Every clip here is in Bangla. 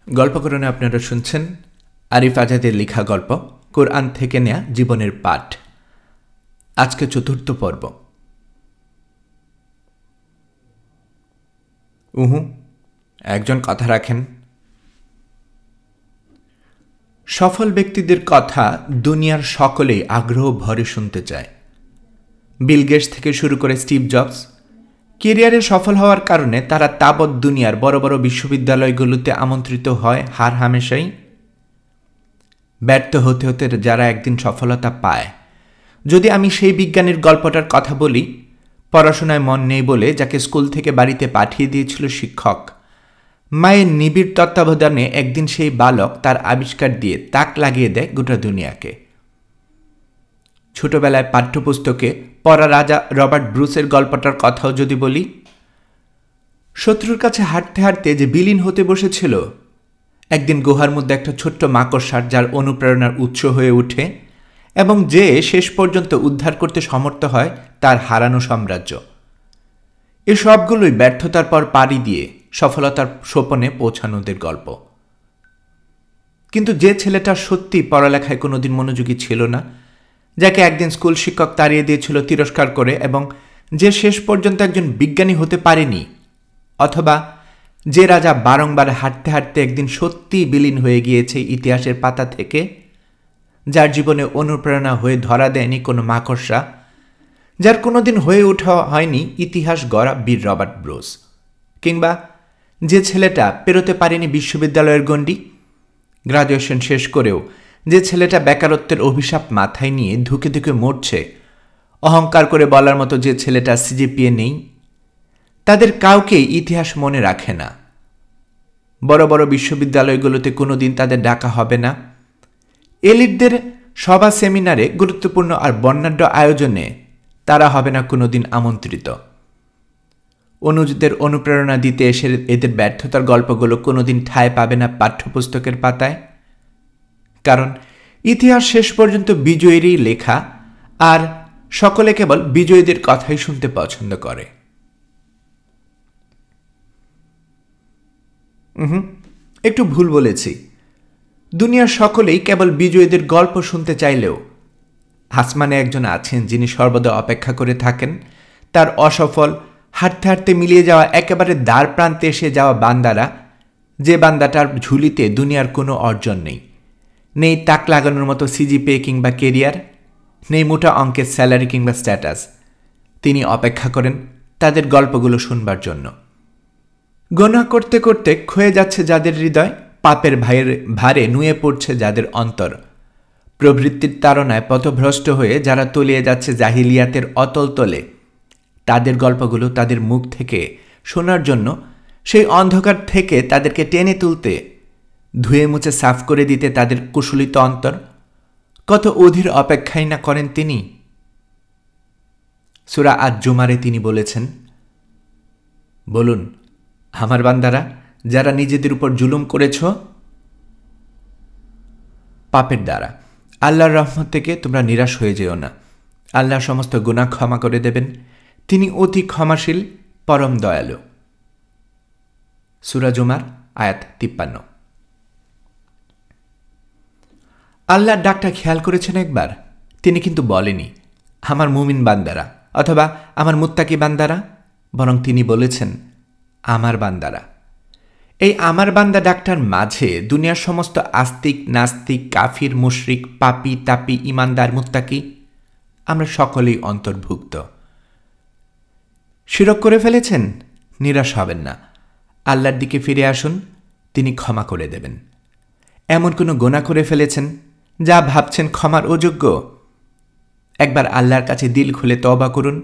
গল্পকরণে আপনারা শুনছেন আরিফ আজাদের লেখা গল্প কোরআন থেকে নেয়া জীবনের পাঠ। আজকে চতুর্থ পর্ব। একজন কথা রাখেন। সফল ব্যক্তিদের কথা দুনিয়ার সকলেই আগ্রহ ভরে শুনতে চায়। বিল গেটস থেকে শুরু করে স্টিভ জবস ক্যারিয়ারে সফল হওয়ার কারণে তারা তাবৎ দুনিয়ার বড় বড় বিশ্ববিদ্যালয়গুলোতে আমন্ত্রিত হয় হার হামেশাই। ব্যর্থ হতে হতে যারা একদিন সফলতা পায়, যদি আমি সেই বিজ্ঞানীর গল্পটার কথা বলি, পড়াশোনায় মন নেই বলে যাকে স্কুল থেকে বাড়িতে পাঠিয়ে দিয়েছিল শিক্ষক, মায়ের নিবিড় তত্ত্বাবধানে একদিন সেই বালক তার আবিষ্কার দিয়ে তাক লাগিয়ে দেয় গোটা দুনিয়াকে। ছোটবেলায় পাঠ্যপুস্তকে পড়া রাজা রবার্ট ব্রুসের গল্পটার কথাও যদি বলি, শত্রুর কাছে হাঁটতে হাঁটতে যে বিলীন হতে বসেছিল, একদিন গুহার মধ্যে একটা ছোট্ট মাকড়সার যার অনুপ্রেরণার উৎস হয়ে ওঠে এবং যে শেষ পর্যন্ত উদ্ধার করতে সমর্থ হয় তার হারানো সাম্রাজ্য। এ সবগুলোই ব্যর্থতার পর পাড়ি দিয়ে সফলতার সোপানে পৌঁছানোদের গল্প। কিন্তু যে ছেলেটা সত্যি পড়ালেখায় কোনোদিন মনোযোগী ছিল না, যাকে একদিন স্কুল শিক্ষক তাড়িয়ে দিয়েছিল তিরস্কার করে, এবং যে শেষ পর্যন্ত একজন বিজ্ঞানী হতে পারেনি, অথবা যে রাজা বারংবার হাঁটতে হাঁটতে একদিন সত্যিই বিলীন হয়ে গিয়েছে ইতিহাসের পাতা থেকে, যার জীবনে অনুপ্রেরণা হয়ে ধরা দেয়নি কোনো মাকড়সা, যার কোনোদিন হয়ে ওঠা হয়নি ইতিহাস গড়া বীর রবার্ট ব্রুস, কিংবা যে ছেলেটা পেরোতে পারেনি বিশ্ববিদ্যালয়ের গণ্ডি, গ্রাজুয়েশন শেষ করেও যে ছেলেটা বেকারত্বের অভিশাপ মাথায় নিয়ে ধুকে ধুকে মরছে, অহংকার করে বলার মতো যে ছেলেটা সিজিপিএ নেই, তাদের কাউকেই ইতিহাস মনে রাখে না। বড় বড় বিশ্ববিদ্যালয়গুলোতে কোনোদিন তাদের ডাকা হবে না। এলিটদের সভা, সেমিনারে, গুরুত্বপূর্ণ আর বর্ণাঢ্য আয়োজনে তারা হবে না কোনোদিন আমন্ত্রিত। অনুজদের অনুপ্রেরণা দিতে এসে এদের ব্যর্থতার গল্পগুলো কোনোদিন ঠাঁই পাবে না পাঠ্যপুস্তকের পাতায়, কারণ ইতিহাস শেষ পর্যন্ত বিজয়ীরই লেখা, আর সকলে কেবল বিজয়ীদের কথাই শুনতে পছন্দ করে। একটু ভুল বলেছি। দুনিয়ার সকলেই কেবল বিজয়ীদের গল্প শুনতে চাইলেও আসমানে একজন আছেন যিনি সর্বদা অপেক্ষা করে থাকেন তার অসফল, হাঁটতে হাঁটতে মিলিয়ে যাওয়া, একেবারে দ্বার প্রান্তে এসে যাওয়া বান্দারা, যে বান্দাটার ঝুলিতে দুনিয়ার কোনো অর্জন নেই, নেই তাক লাগানোর মতো সিজিপিএ কিংবা কেরিয়ার, নেই মোটা অঙ্কের স্যালারি কিংবা স্ট্যাটাস। তিনি অপেক্ষা করেন তাদের গল্পগুলো শুনবার জন্য। গোনা করতে করতে ক্ষয়ে যাচ্ছে যাদের হৃদয়, পাপের ভারে নুয়ে পড়ছে যাদের অন্তর, প্রবৃত্তির তাড়নায় পথভ্রষ্ট হয়ে যারা তলিয়ে যাচ্ছে জাহিলিয়াতের অতল তলে, তাদের গল্পগুলো তাদের মুখ থেকে শোনার জন্য, সেই অন্ধকার থেকে তাদেরকে টেনে তুলতে, ধুয়ে মুছে সাফ করে দিতে তাদের কুশলিত অন্তর কত অধীর অপেক্ষাই না করেন তিনি। সূরা আজ-জুমারে তিনি বলেছেন, বলুন আমার বান্দারা যারা নিজেদের উপর জুলুম করেছ পাপের দ্বারা, আল্লাহর রহমত থেকে তোমরা নিরাশ হয়ে যেও না। আল্লাহ সমস্ত গুনাহ ক্ষমা করে দেবেন, তিনি অতি ক্ষমাশীল, পরম দয়ালু। সূরা জুমার আয়াত 53। আল্লাহর ডাকটা খেয়াল করেছেন একবার? তিনি কিন্তু বলেনি আমার মুমিন বান্দারা অথবা আমার মুত্তাকি বান্দারা, বরং তিনি বলেছেন আমার বান্দারা। এই আমার বান্দা ডাকটার মাঝে দুনিয়ার সমস্ত আস্তিক, নাস্তিক, কাফির, মুশরিক, পাপি, তাপি, ইমানদার, মুত্তাকি, আমরা সকলেই অন্তর্ভুক্ত। শিরক করে ফেলেছেন? নিরাশ হবেন না, আল্লাহর দিকে ফিরে আসুন, তিনি ক্ষমা করে দেবেন। এমন কোনো গোনা করে ফেলেছেন যা ভাবছেন ক্ষমার অযোগ্য? একবার আল্লাহর কাছে দিল খুলে তওবা করুন,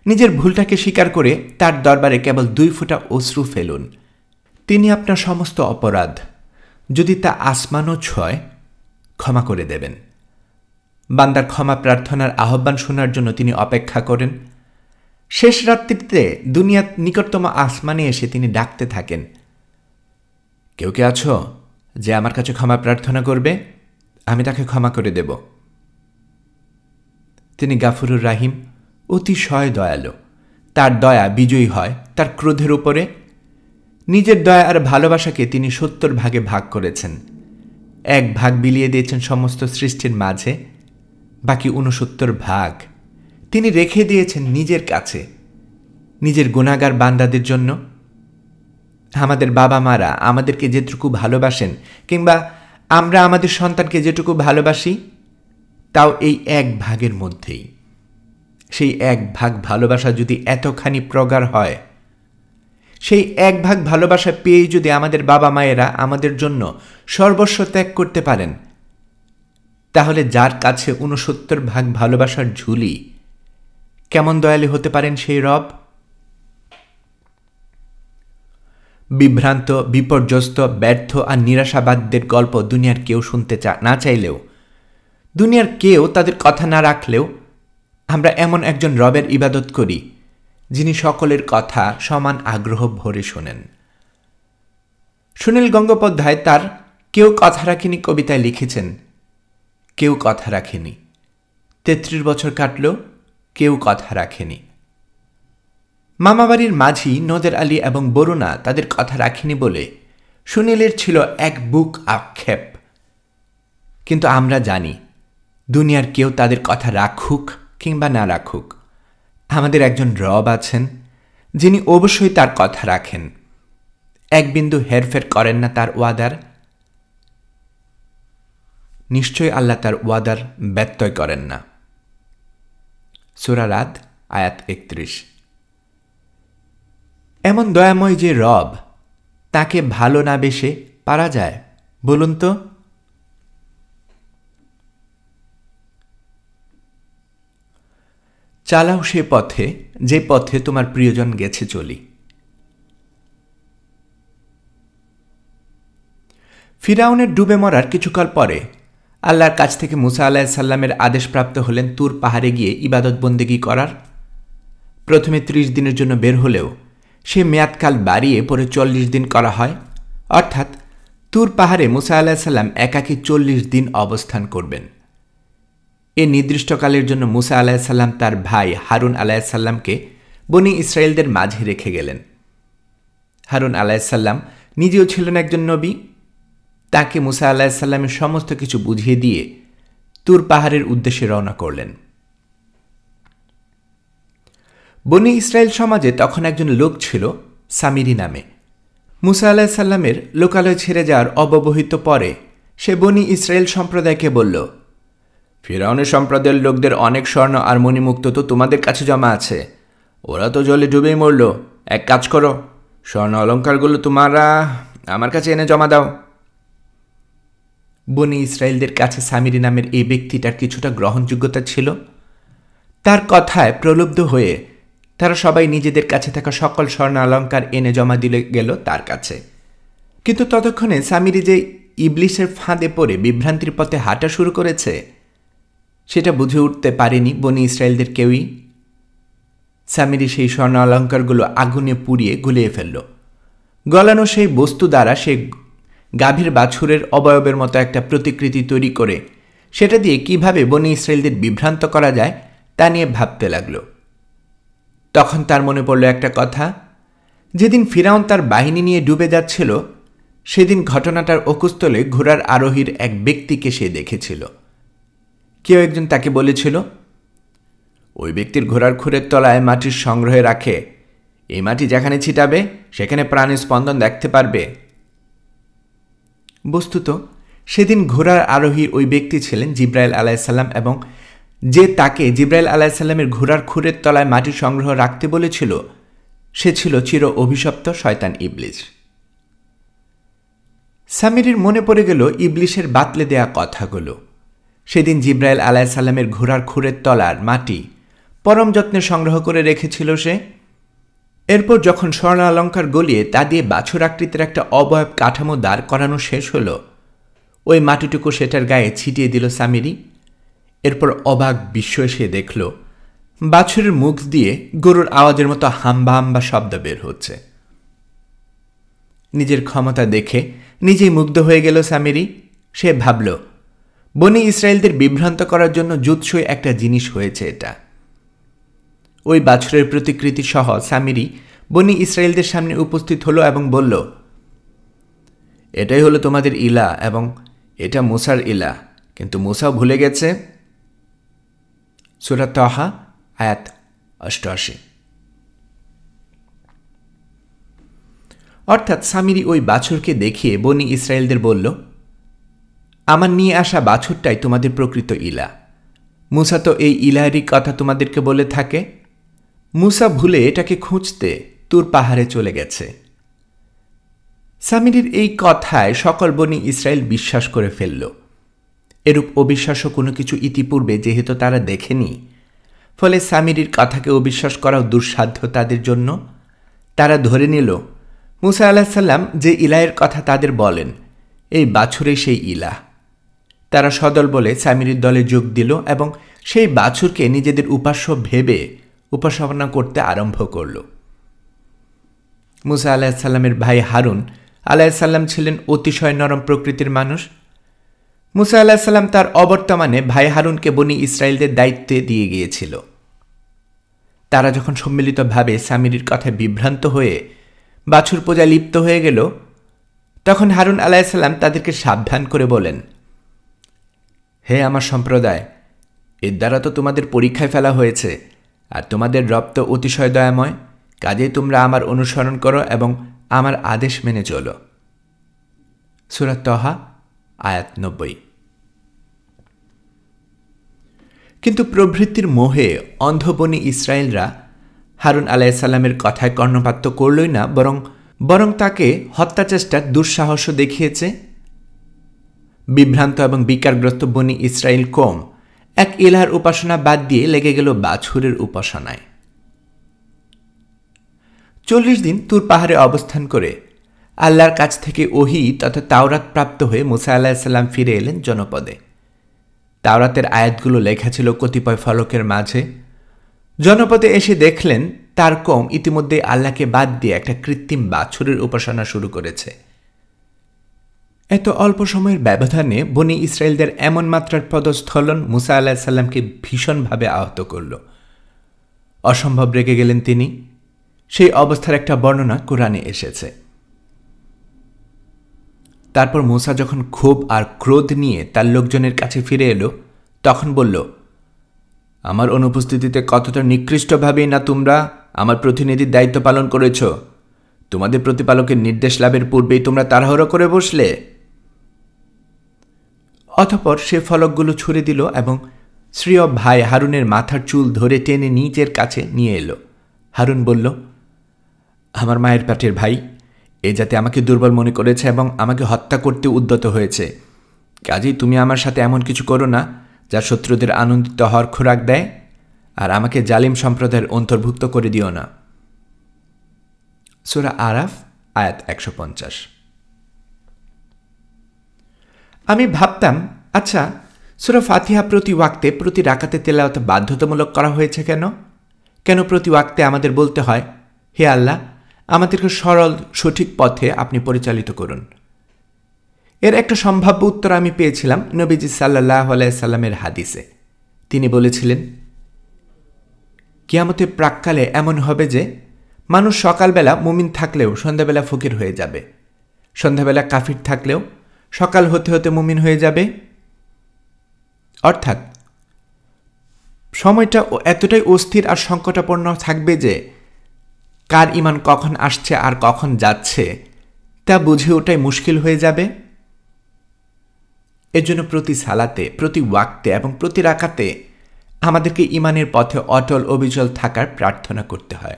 নিজের ভুলটাকে স্বীকার করে তার দরবারে কেবল 2 ফোঁটা অশ্রু ফেলুন। তিনি আপনার সমস্ত অপরাধ, যদি তা আসমানও ছয়, ক্ষমা করে দেবেন। বান্দার ক্ষমা প্রার্থনার আহ্বান শোনার জন্য তিনি অপেক্ষা করেন। শেষ রাত্রিতে দুনিয়ার নিকটতম আসমানে এসে তিনি ডাকতে থাকেন, কেউ কে আছো যে আমার কাছে ক্ষমা প্রার্থনা করবে? আমি তাকে ক্ষমা করে দেব। তিনি গাফুরুর রাহিম, অতিশয় দয়ালু। তার দয়া বিজয়ী হয় তার ক্রোধের উপরে। নিজের দয়া আর ভালোবাসাকে তিনি ৭০ ভাগে ভাগ করেছেন। ১ ভাগ বিলিয়ে দিয়েছেন সমস্ত সৃষ্টির মাঝে, বাকি ৬৯ ভাগ তিনি রেখে দিয়েছেন নিজের কাছে, নিজের গুনাহগার বান্দাদের জন্য। আমাদের বাবা মারা আমাদেরকে যেটুকু ভালোবাসেন, কিংবা আমরা আমাদের সন্তানকে যেটুকু ভালোবাসি, তাও এই ১ ভাগের মধ্যেই। সেই ১ ভাগ ভালোবাসা যদি এতখানি প্রগাঢ় হয়, সেই ১ ভাগ ভালোবাসা পেয়েই যদি আমাদের বাবা মায়েরা আমাদের জন্য সর্বস্ব ত্যাগ করতে পারেন, তাহলে যার কাছে ৬৯ ভাগ ভালোবাসার ঝুলি, কেমন দয়ালু হতে পারেন সেই রব? বিভ্রান্ত, বিপর্যস্ত, ব্যর্থ আর নিরাশাবাদদের গল্প দুনিয়ার কেউ শুনতে না চাইলেও, দুনিয়ার কেউ তাদের কথা না রাখলেও, আমরা এমন একজন রবের ইবাদত করি যিনি সকলের কথা সমান আগ্রহ ভরে শোনেন। সুনীল গঙ্গোপাধ্যায় তার কেউ কথা রাখেনি কবিতায় লিখেছেন, কেউ কথা রাখেনি, ৩৩ বছর কাটল, কেউ কথা রাখেনি। মামাবাড়ির মাঝি নদের আলী এবং বরুণা তাদের কথা রাখেনি বলে সুনীলের ছিল এক বুক আক্ষেপ। কিন্তু আমরা জানি, দুনিয়ার কেউ তাদের কথা রাখুক কিংবা না রাখুক, আমাদের একজন রব আছেন যিনি অবশ্যই তার কথা রাখেন, এক বিন্দু হেরফের করেন না তার ওয়াদার। নিশ্চয় আল্লাহ তার ওয়াদার ব্যত্যয় করেন না। সূরা রাদ আয়াত ৩১। এমন দয়াময় যে রব, তাকে ভালো না বেশে পারা যায় বলুন তো? চালাও সে পথে যে পথে তোমার প্রিয়জন গেছে চলি। ফিরাউনের ডুবে মরার কিছুকাল পরে আল্লাহর কাছ থেকে মুসা আলাইহিস সালামের আদেশপ্রাপ্ত হলেন তুর পাহাড়ে গিয়ে ইবাদত বন্দেগী করার। প্রথমে ৩০ দিনের জন্য বের হলেও সে মেয়াদকাল বাড়িয়ে পরে ৪০ দিন করা হয়। অর্থাৎ তুর পাহাড়ে মুসা আলাইহিস সালাম একাকী ৪০ দিন অবস্থান করবেন। এ নির্দিষ্টকালের জন্য মুসা আলাইহিস সালাম তার ভাই হারুন আলাইহিস সালামকে বনি ইসরায়েলদের মাঝে রেখে গেলেন। হারুন আলাইহিস সালাম নিজেও ছিলেন একজন নবী। তাকে মুসা আলাইহিস সালামের সমস্ত কিছু বুঝিয়ে দিয়ে তুর পাহাড়ের উদ্দেশ্যে রওনা করলেন। বনি ইসরায়েল সমাজে তখন একজন লোক ছিল সামিরি নামে। মুসা আলাইহিস সালামের লোকালয় ছেড়ে যাওয়ার অব্যবহিত পরে সে বনি ইসরায়েল সম্প্রদায়কে বলল, ফিরআউনের সম্প্রদায়ের লোকদের অনেক স্বর্ণ আর মণিমুক্ত তো তোমাদের কাছে জমা আছে, ওরা তো জলে ডুবেই মরল। এক কাজ করো, স্বর্ণ অলঙ্কারগুলো তোমরা আমার কাছে এনে জমা দাও। বনি ইসরায়েলদের কাছে সামিরি নামের এই ব্যক্তিটার কিছুটা গ্রহণযোগ্যতা ছিল। তার কথায় প্রলুব্ধ হয়ে তারা সবাই নিজেদের কাছে থাকা সকল স্বর্ণ অলঙ্কার এনে জমা দিলে গেল তার কাছে। কিন্তু ততক্ষণে সামিরি যে ইবলিসের ফাঁদে পড়ে বিভ্রান্তির পথে হাঁটা শুরু করেছে, সেটা বুঝে উঠতে পারেনি বনি ইসরায়েলদের কেউই। সামিরি সেই স্বর্ণ অলঙ্কারগুলো আগুনে পুড়িয়ে গুলিয়ে ফেলল। গলানো সেই বস্তু দ্বারা সে গাভীর বাছুরের অবয়বের মতো একটা প্রতিকৃতি তৈরি করে সেটা দিয়ে কিভাবে বনি ইসরায়েলদের বিভ্রান্ত করা যায় তা নিয়ে ভাবতে লাগল। তখন তার মনে পড়ল একটা কথা। যেদিন ফিরাউন তার বাহিনী নিয়ে ডুবে যাচ্ছিল, সেদিন ঘটনাটার অকুস্থলে ঘোড়ার আরোহীর এক ব্যক্তিকে সে দেখেছিল। কেউ একজন তাকে বলেছিল, ওই ব্যক্তির ঘোড়ার খুরের তলায় মাটির সংগ্রহে রাখে, এই মাটি যেখানে ছিটাবে সেখানে প্রাণের স্পন্দন দেখতে পারবে। বস্তুত সেদিন ঘোড়ার আরোহী ওই ব্যক্তি ছিলেন জিব্রাইল আলাইহিস সালাম, এবং যে তাকে জিব্রাইল আলাইহিস সালামের ঘোড়ার খুরের তলায় মাটির সংগ্রহ রাখতে বলেছিল সে ছিল চির অভিশপ্ত শয়তান ইবলিস। সামিরির মনে পড়ে গেল ইবলিসের বাতলে দেয়া কথাগুলো। সেদিন জিব্রাইল আলাইহিস সালামের ঘোড়ার খুরের তলার মাটি পরম যত্নে সংগ্রহ করে রেখেছিল সে। এরপর যখন স্বর্ণ অলঙ্কার গলিয়ে তা দিয়ে বাছুর আকৃতির একটা অবয়ব কাঠামো দাঁড় করানো শেষ হল, ওই মাটিটুকু সেটার গায়ে ছিটিয়ে দিল সামিরি। এরপর অবাক বিস্ময়ে সে দেখল বাছুরের মুখ দিয়ে গরুর আওয়াজের মতো হাম্বা হাম্বা শব্দ বের হচ্ছে। নিজের ক্ষমতা দেখে নিজেই মুগ্ধ হয়ে গেল সামিরি। সে ভাবল, বনি ইসরায়েলদের বিভ্রান্ত করার জন্য জুৎসই একটা জিনিস হয়েছে এটা। ওই বাছুরের প্রতিকৃতি সহ সামিরি বনি ইসরায়েলদের সামনে উপস্থিত হলো এবং বলল, এটাই হলো তোমাদের ইলা এবং এটা মুসার ইলা, কিন্তু মুসাও ভুলে গেছে। সূরা তাহা আয়াত 88। অর্থাৎ সামিরি ওই বাছুরকে দেখিয়ে বনি ইসরায়েলদের বলল, আমার নিয়ে আসা বাছুরটাই তোমাদের প্রকৃত ইলা। মুসা তো এই ইলাহারি কথা তোমাদেরকে বলে থাকে। মুসা ভুলে এটাকে খুঁজতে তুর পাহাড়ে চলে গেছে। সামিরির এই কথায় সকল বনি ইসরায়েল বিশ্বাস করে ফেলল। এরূপ অবিশ্বাস্য কোনো কিছু ইতিপূর্বে যেহেতু তারা দেখেনি, ফলে সামিরির কথাকে অবিশ্বাস করাও দুঃসাধ্য তাদের জন্য। তারা ধরে নিল মুসা আলাহিসাল্লাম যে ইলাহের কথা তাদের বলেন, এই বাছুরে সেই ইলাহ। তারা সদল বলে সামিরির দলে যোগ দিল এবং সেই বাছুরকে নিজেদের উপাস্য ভেবে উপাসনা করতে আরম্ভ করল। মুসা আলাহিসাল্লামের ভাই হারুন আলাহিসাল্লাম ছিলেন অতিশয় নরম প্রকৃতির মানুষ। মুসা আলাহিসাল্লাম তার অবর্তমানে ভাই হারুনকে বনি ইসরায়েলদের দায়িত্বে দিয়ে গিয়েছিল। তারা যখন সম্মিলিতভাবে সামিরির কথায় বিভ্রান্ত হয়ে বাছুর পূজা লিপ্ত হয়ে গেল, তখন হারুন আলাহিসাল্লাম তাদেরকে সাবধান করে বলেন, হে আমার সম্প্রদায়, এর দ্বারা তো তোমাদের পরীক্ষায় ফেলা হয়েছে, আর তোমাদের রব তো অতিশয় দয়াময়। কাজেই তোমরা আমার অনুসরণ করো এবং আমার আদেশ মেনে চলো। সূরা তাহা আয়াত 90। কিন্তু প্রবৃত্তির মোহে অন্ধ বনি ইসরায়েলরা হারুন আলাইহিসসালামের কথায় কর্ণপাত করলই না, বরং তাকে হত্যাচেষ্টার দুঃসাহস দেখিয়েছে। বিভ্রান্ত এবং বিকারগ্রস্ত বনি ইসরায়েল কওম এক ইলাহার উপাসনা বাদ দিয়ে লেগে গেল বাছুরের উপাসনায়। 40 দিন তুর পাহাড়ে অবস্থান করে আল্লাহর কাছ থেকে ওহী তথা তাওরাত প্রাপ্ত হয়ে মুসা আলাইহিসসালাম ফিরে এলেন জনপদে। তাওরাতের আয়াতগুলো লেখা ছিল কতিপয় ফলকের মাঝে। জনপদে এসে দেখলেন তার কওম ইতিমধ্যে আল্লাহকে বাদ দিয়ে একটা কৃত্রিম বাছুরের উপাসনা শুরু করেছে। এত অল্প সময়ের ব্যবধানে বনি ইসরায়েলদের এমন মাত্রার পদস্থলন মুসা আলাইহিসসালামকে ভীষণভাবে আহত করল। অসম্ভব রেগে গেলেন তিনি। সেই অবস্থার একটা বর্ণনা কোরআনে এসেছে। তারপর মুসা যখন ক্ষোভ আর ক্রোধ নিয়ে তার লোকজনের কাছে ফিরে এলো, তখন বলল, আমার অনুপস্থিতিতে কতটা নিকৃষ্টভাবেই না তোমরা আমার প্রতিনিধির দায়িত্ব পালন করেছ। তোমাদের প্রতিপালকের নির্দেশ লাভের পূর্বেই তোমরা তাড়াহুড়ো করে বসলে। অতঃপর সে ফলকগুলো ছুঁড়ে দিল এবং শ্রীয় ভাই হারুনের মাথার চুল ধরে টেনে নিজের কাছে নিয়ে এলো। হারুন বলল, আমার মায়ের পেটের ভাই, এ যাতে আমাকে দুর্বল মনে করেছে এবং আমাকে হত্যা করতে উদ্যত হয়েছে। কাজেই তুমি আমার সাথে এমন কিছু করো না যা শত্রুদের আনন্দিত হওয়ার খোরাক দেয়, আর আমাকে জালিম সম্প্রদায়ের অন্তর্ভুক্ত করে দিও না। সূরা আরাফ আয়াত 150। আমি ভাবতাম, আচ্ছা, সূরা ফাতিহা প্রতি ওয়াক্তে প্রতি রাকাতে তেলাওয়াত বাধ্যতামূলক করা হয়েছে কেন প্রতি ওয়াক্তে আমাদের বলতে হয়, হে আল্লাহ, আমাদেরকে সরল সঠিক পথে আপনি পরিচালিত করুন? এর একটা সম্ভাব্য উত্তর আমি পেয়েছিলাম নবীজি সাল্লাল্লাহু আলাইহি সাল্লামের হাদিসে। তিনি বলেছিলেন, কিয়ামতের প্রাক্কালে এমন হবে যে মানুষ সকালবেলা মুমিন থাকলেও সন্ধ্যাবেলা ফকির হয়ে যাবে, সন্ধ্যাবেলা কাফির থাকলেও সকাল হতে হতে মুমিন হয়ে যাবে। অর্থাৎ সময়টা এতটাই অস্থির আর সংকটাপন্ন থাকবে যে কার ঈমান কখন আসছে আর কখন যাচ্ছে তা বুঝে ওঠাই মুশকিল হয়ে যাবে। এজন্য প্রতি সালাতে, প্রতি ওয়াক্তে এবং প্রতি রাকাতে আমাদেরকে ঈমানের পথে অটল অবিচল থাকার প্রার্থনা করতে হয়।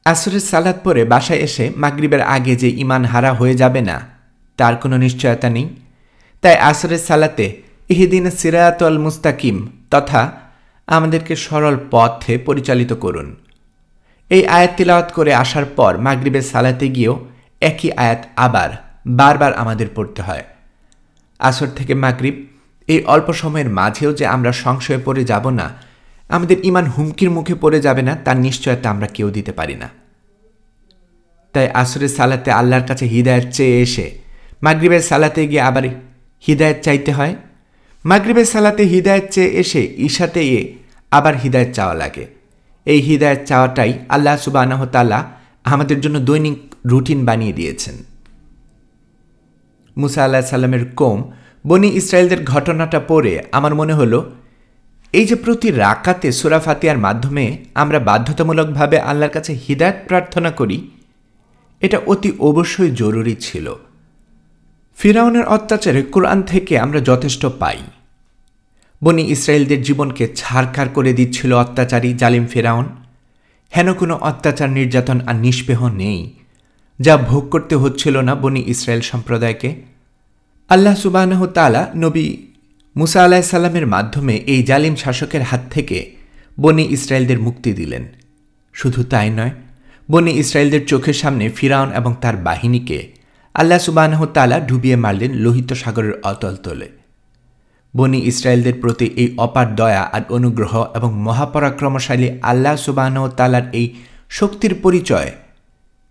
আসরের সালাত পরে বাসায় এসে মাগরিবের আগে যে ঈমান হারা হয়ে যাবে না তার কোনো নিশ্চয়তা নেই। তাই আসরের সালাতে ইহদিনাস সিরাতাল মুস্তাকিম তথা আমাদেরকে সরল পথে পরিচালিত করুন, এই আয়াত তিলাওয়াত করে আসার পর মাগরিবের সালাতে গিয়েও একই আয়াত আবার বারবার আমাদের পড়তে হয়। আসর থেকে মাগরিব এই অল্প সময়ের মাঝেও যে আমরা সংশয়ে পড়ে যাব না, আমাদের ঈমান হুমকির মুখে পড়ে যাবে না, তার নিশ্চয়তা আমরা কেউ দিতে পারি না। তাই আসরের সালাতে আল্লাহর কাছে হিদায়াত চেয়ে এসে মাগরিবের সালাতে গিয়ে আবার হিদায়াত চাইতে হয়। মাগরিবের সালাতে হিদায়াত চেয়ে এসে ঈশাতে আবার হিদায়াত চাওয়া লাগে। এই হিদায়াত চাওয়াটাই আল্লাহ সুবহানাহু ওয়া তাআলা আমাদের জন্য দৈনিক রুটিন বানিয়ে দিয়েছেন। মুসা আলাইহিস সালামের কওম বনি ইসরায়েলদের ঘটনাটা পড়ে আমার মনে হলো, এই যে প্রতি রাকাতে সূরা ফাতিহার মাধ্যমে আমরা বাধ্যতামূলকভাবে আল্লাহর কাছে হিদায়াত প্রার্থনা করি, এটা অতি অবশ্যই জরুরি ছিল। ফিরআউনের অত্যাচারে কোরআন থেকে আমরা যথেষ্ট পাই। বনি ইসরায়েলদের জীবনকে ছারখার করে দিচ্ছিল অত্যাচারী জালিম ফিরআউন। হেন কোনো অত্যাচার নির্যাতন আর নিষ্পেহ নেই যা ভোগ করতে হচ্ছিল না বনি ইসরায়েল সম্প্রদায়কে। আল্লাহ সুবহানাহু ওয়া তাআলা নবী মুসা আলাইহিস সালামের মাধ্যমে এই জালিম শাসকের হাত থেকে বনি ইসরায়েলদের মুক্তি দিলেন। শুধু তাই নয়, বনি ইসরায়েলদের চোখের সামনে ফিরআউন এবং তার বাহিনীকে আল্লাহ সুবহানাহু ওয়া তাআলা ডুবিয়ে মারলেন লোহিত সাগরের অতল তলে। বনি ইসরায়েলদের প্রতি এই অপার দয়া আর অনুগ্রহ এবং মহাপরাক্রমশালী আল্লাহ সুবহানাহু ওয়া তাআলার এই শক্তির পরিচয়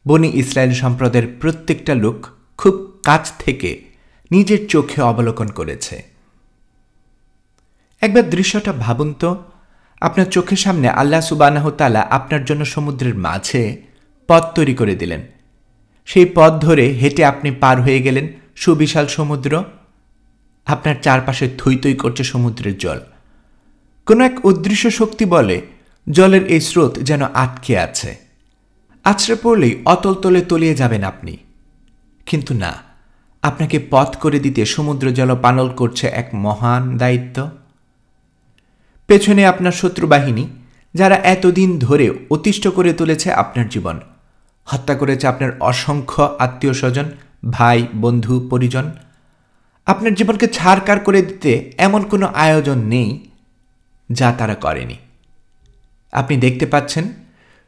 বনি ইসরায়েল সম্প্রদায়ের প্রত্যেকটা লোক খুব কাছ থেকে নিজের চোখে অবলোকন করেছে। একবার দৃশ্যটা ভাবুন তো, আপনার চোখের সামনে আল্লাহ সুবহানাহু ওয়া তাআলা আপনার জন্য সমুদ্রের মাঝে পথ তৈরি করে দিলেন। সেই পথ ধরে হেঁটে আপনি পার হয়ে গেলেন সুবিশাল সমুদ্র। আপনার চারপাশে থই থই করছে সমুদ্রের জল। কোনো এক অদৃশ্য শক্তি বলে জলের এই স্রোত যেন আটকে আছে, আছড়ে পড়লেই অতল তলে তলিয়ে যাবেন আপনি। কিন্তু না, আপনাকে পথ করে দিতে সমুদ্র জল পানল করছে এক মহান দায়িত্ব। পেছনে আপনার শত্রু বাহিনী, যারা এতদিন ধরে অতিষ্ঠ করে তুলেছে আপনার জীবন, হত্যা করেছে আপনার অসংখ্য আত্মীয় স্বজন, ভাই, বন্ধু, পরিজন। আপনার জীবনকে ছারখার করে দিতে এমন কোনো আয়োজন নেই যা তারা করেনি। আপনি দেখতে পাচ্ছেন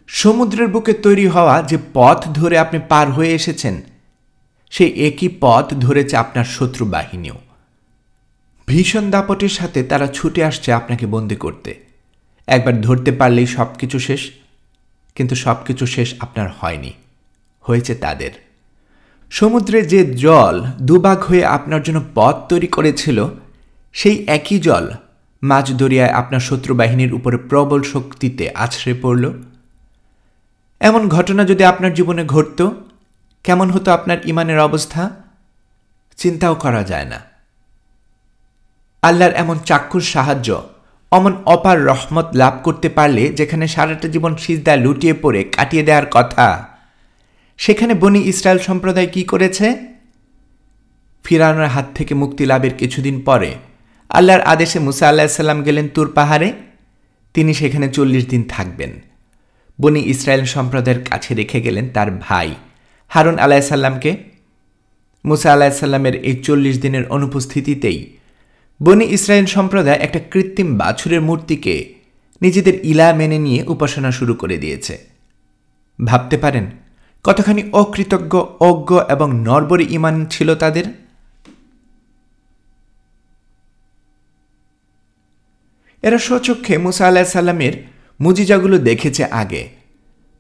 সমুদ্রের বুকে তৈরি হওয়া যে পথ ধরে আপনি পার হয়ে এসেছেন, সেই একই পথ ধরেছে আপনার শত্রু বাহিনীও। ভীষণ দাপটের সাথে তারা ছুটে আসছে আপনাকে বন্দী করতে। একবার ধরতে পারলেই সব কিছু শেষ। কিন্তু সব কিছু শেষ আপনার হয়নি, হয়েছে তাদের। সমুদ্রে যে জল দুভাগ হয়ে আপনার জন্য পথ তৈরি করেছিল, সেই একই জল মাঝ দরিয়ায় আপনার শত্রু বাহিনীর উপরে প্রবল শক্তিতে আছড়ে পড়ল। এমন ঘটনা যদি আপনার জীবনে ঘটত, কেমন হতো আপনার ইমানের অবস্থা? চিন্তাও করা যায় না। আল্লাহর এমন চাক্ষুষ সাহায্য, অমন অপার রহমত লাভ করতে পারলে যেখানে সারাটা জীবন সিজদায় লুটিয়ে পড়ে কাটিয়ে দেওয়ার কথা, সেখানে বনি ইসরায়েল সম্প্রদায় কি করেছে? ফিরআউনের হাত থেকে মুক্তি লাভের কিছুদিন পরে আল্লাহর আদেশে মুসা আলাইহিস সালাম গেলেন তুর পাহাড়ে। তিনি সেখানে 40 দিন থাকবেন। বনি ইসরায়েল সম্প্রদায়ের কাছে রেখে গেলেন তার ভাই হারুন আলাইহিস সালামকে। মুসা আলাইহিস সালামের এই 40 দিনের অনুপস্থিতিতেই বনি ইসরায়েল সম্প্রদায় একটা কৃত্রিম বাছুরের মূর্তিকে নিজেদের ইলা মেনে নিয়ে উপাসনা শুরু করে দিয়েছে। ভাবতে পারেন কতখানি অকৃতজ্ঞ, অজ্ঞ এবং নরবরে ঈমান ছিল তাদের। এরা স্বচক্ষে মুসা আলাইহিস সালামের মুজিজাগুলো দেখেছে আগে।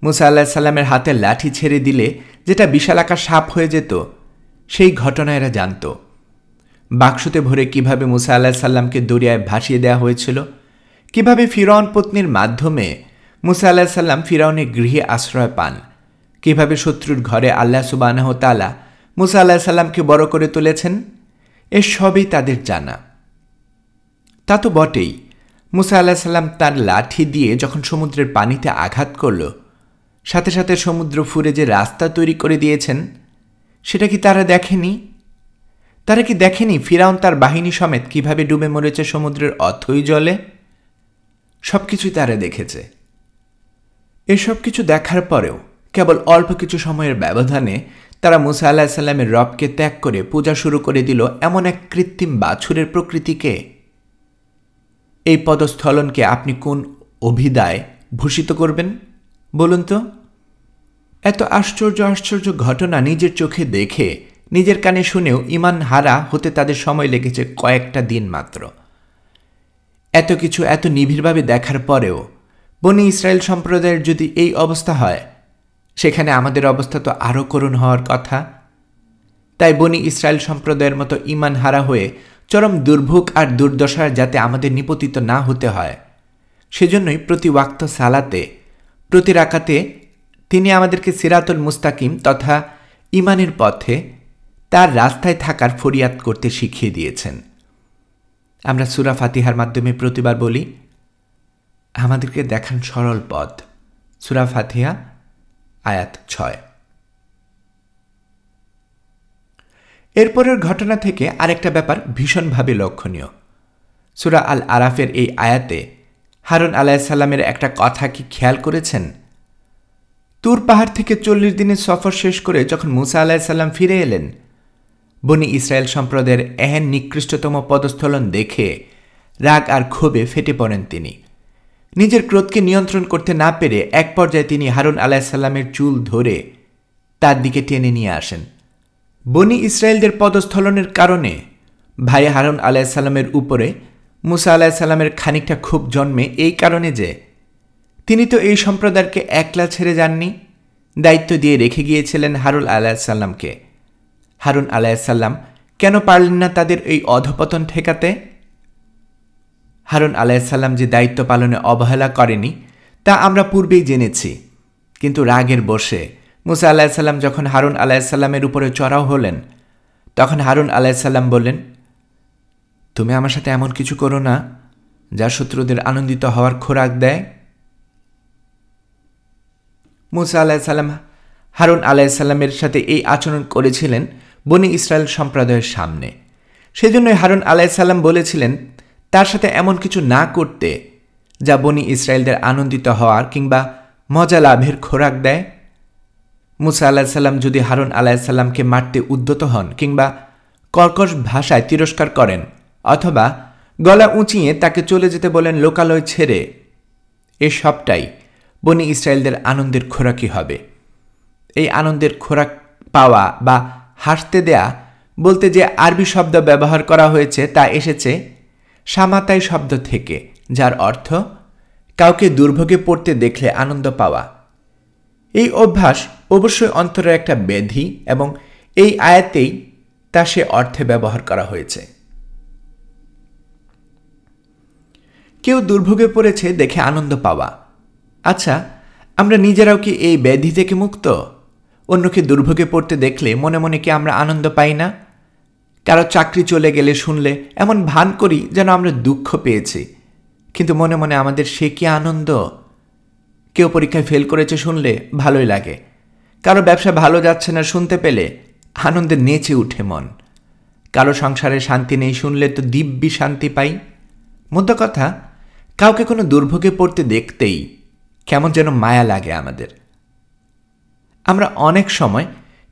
মুসা আলাইহিস সালামের হাতে লাঠি ছেড়ে দিলে যেটা বিশালাকার সাপ হয়ে যেত, সেই ঘটনা এরা জানত। বাক্সতে ভরে কিভাবে মুসা আলাইহিস সালামকে দরিয়ায় ভাসিয়ে দেওয়া হয়েছিল, কিভাবে ফিরআউন পত্নীর মাধ্যমে মুসা আলাইহিস সালাম ফিরআউনের গৃহে আশ্রয় পান, কিভাবে শত্রুর ঘরে আল্লাহ সুবহানাহু ওয়া তাআলা মুসা আলাইহিস সালামকে বড় করে তুলেছেন, এর সবই তাদের জানা। তা তো বটেই, মুসা আলাইহিস সালাম তার লাঠি দিয়ে যখন সমুদ্রের পানিতে আঘাত করল, সাথে সাথে সমুদ্র ফুঁড়ে যে রাস্তা তৈরি করে দিয়েছেন, সেটা কি তারা দেখেনি? তারা কি দেখেনি ফিরআউন তার বাহিনী সমেত কিভাবে ডুবে মরেছে সমুদ্রের অথই জলে? সবকিছুই তারা দেখেছে। এসব কিছু দেখার পরেও কেবল অল্প কিছু সময়ের ব্যবধানে তারা মুসা আলাইহিস সালামের রবকে ত্যাগ করে পূজা শুরু করে দিল এমন এক কৃত্রিম বাছুরের প্রকৃতিকে। এই পদস্থলনকে আপনি কোন অভিধায় ভূষিত করবেন বলুন তো? এত আশ্চর্য আশ্চর্য ঘটনা নিজের চোখে দেখে, নিজের কানে শুনেও ঈমান হারা হতে তাদের সময় লেগেছে কয়েকটা দিন মাত্র। এত কিছু এত নিবিড়ভাবে দেখার পরেও বনি ইসরায়েল সম্প্রদায়ের যদি এই অবস্থা হয়, সেখানে আমাদের অবস্থা তো আরও করুণ হওয়ার কথা। তাই বনি ইসরায়েল সম্প্রদায়ের মতো ঈমান হারা হয়ে চরম দুর্ভোগ আর দুর্দশার যাতে আমাদের নিপতিত না হতে হয়, সেজন্যই প্রতি ওয়াক্ত সালাতে, প্রতি রাকাতে তিনি আমাদেরকে সিরাতুল মুস্তাকিম তথা ইমানের পথে তার রাস্তায় থাকার ফরিয়াদ করতে শিখিয়ে দিয়েছেন। আমরা সূরা ফাতিহার মাধ্যমে প্রতিবার বলি, আমাদেরকে দেখান সরল পথ। সূরা ফাতিহা আয়াত 6। এরপরের ঘটনা থেকে আরেকটা ব্যাপার ভীষণভাবে লক্ষণীয়। সূরা আল আরাফের এই আয়াতে হারুন আলাইহিস সালামের একটা কথা কি খেয়াল করেছেন? তুর পাহাড় থেকে 40 দিনের সফর শেষ করে যখন মুসা আলাইহিস সালাম ফিরে এলেন, বনি ইসরায়েল সম্প্রদায়ের এহেন নিকৃষ্টতম পদস্থলন দেখে রাগ আর ক্ষোভে ফেটে পড়েন তিনি। নিজের ক্রোধকে নিয়ন্ত্রণ করতে না পেরে এক পর্যায়ে তিনি হারুন আলাইহিস সালামের চুল ধরে তার দিকে টেনে নিয়ে আসেন। বনি ইসরায়েলদের পদস্থলনের কারণে ভাই হারুন আলাইহিস সালামের উপরে মুসা আলাইহিস সালামের খানিকটা ক্ষোভ জন্মে এই কারণে যে তিনি তো এই সম্প্রদায়কে একলা ছেড়ে যাননি, দায়িত্ব দিয়ে রেখে গিয়েছিলেন হারুন আলাইহিস সালামকে। হারুন আলাইহিস সালাম কেন পারলেন না তাদের এই অধপতন ঠেকাতে? হারুন আলাইহিস সালাম যে দায়িত্ব পালনে অবহেলা করেনি তা আমরা পূর্বেই জেনেছি, কিন্তু রাগের বশে মুসা আলাইহিস সালাম যখন হারুন আলাইহিস সালামের উপরে চড়াও হলেন, তখন হারুন আলাইহিস সালাম বললেন, তুমি আমার সাথে এমন কিছু করো না যা শত্রুদের আনন্দিত হওয়ার খোরাক দেয়। মুসা আলাইহিস সালাম হারুন আলাইহিস সালামের সাথে এই আচরণ করেছিলেন বনি ইসরায়েল সম্প্রদায়ের সামনে। সেজন্যই হারুন আলাইহিস সালাম বলেছিলেন তার সাথে এমন কিছু না করতে যা বনি ইসরায়েলদের আনন্দিত হওয়ার কিংবা মজা লাভের খোরাক দেয়। মুসা আলাইহিস সালাম যদি হারুন আলাইহিস সালামকে মারতে উদ্যত হন কিংবা কর্কশ ভাষায় তিরস্কার করেন অথবা গলা উঁচিয়ে তাকে চলে যেতে বলেন লোকালয় ছেড়ে, এ সবটাই বনি ইসরায়েলদের আনন্দের খোরাকই হবে। এই আনন্দের খোরাক পাওয়া বা হাসতে দেয়া বলতে যে আরবি শব্দ ব্যবহার করা হয়েছে তা এসেছে সামাতাই শব্দ থেকে, যার অর্থ কাউকে দুর্ভোগে পড়তে দেখলে আনন্দ পাওয়া। এই অভ্যাস অবশ্যই অন্তরের একটা ব্যাধি এবং এই আয়াতেই তা সে অর্থে ব্যবহার করা হয়েছে। কেউ দুর্ভোগে পড়েছে দেখে আনন্দ পাওয়া। আচ্ছা, আমরা নিজেরাও কি এই ব্যাধি থেকে মুক্ত? অন্যকে দুর্ভোগে পড়তে দেখলে মনে মনে কি আমরা আনন্দ পাই না? কারো চাকরি চলে গেলে শুনলে এমন ভান করি যেন আমরা দুঃখ পেয়েছি, কিন্তু মনে মনে আমাদের সে কি আনন্দ। কেউ পরীক্ষায় ফেল করেছে শুনলে ভালোই লাগে, কারো ব্যবসা ভালো যাচ্ছে না শুনতে পেলে আনন্দে নেচে উঠে মন, কারো সংসারে শান্তি নেই শুনলে তো দিব্যি শান্তি পাই। মোদ্দা কথা, কাউকে কোনো দুর্ভোগে পড়তে দেখতেই কেমন যেন মায়া লাগে আমাদের। আমরা অনেক সময়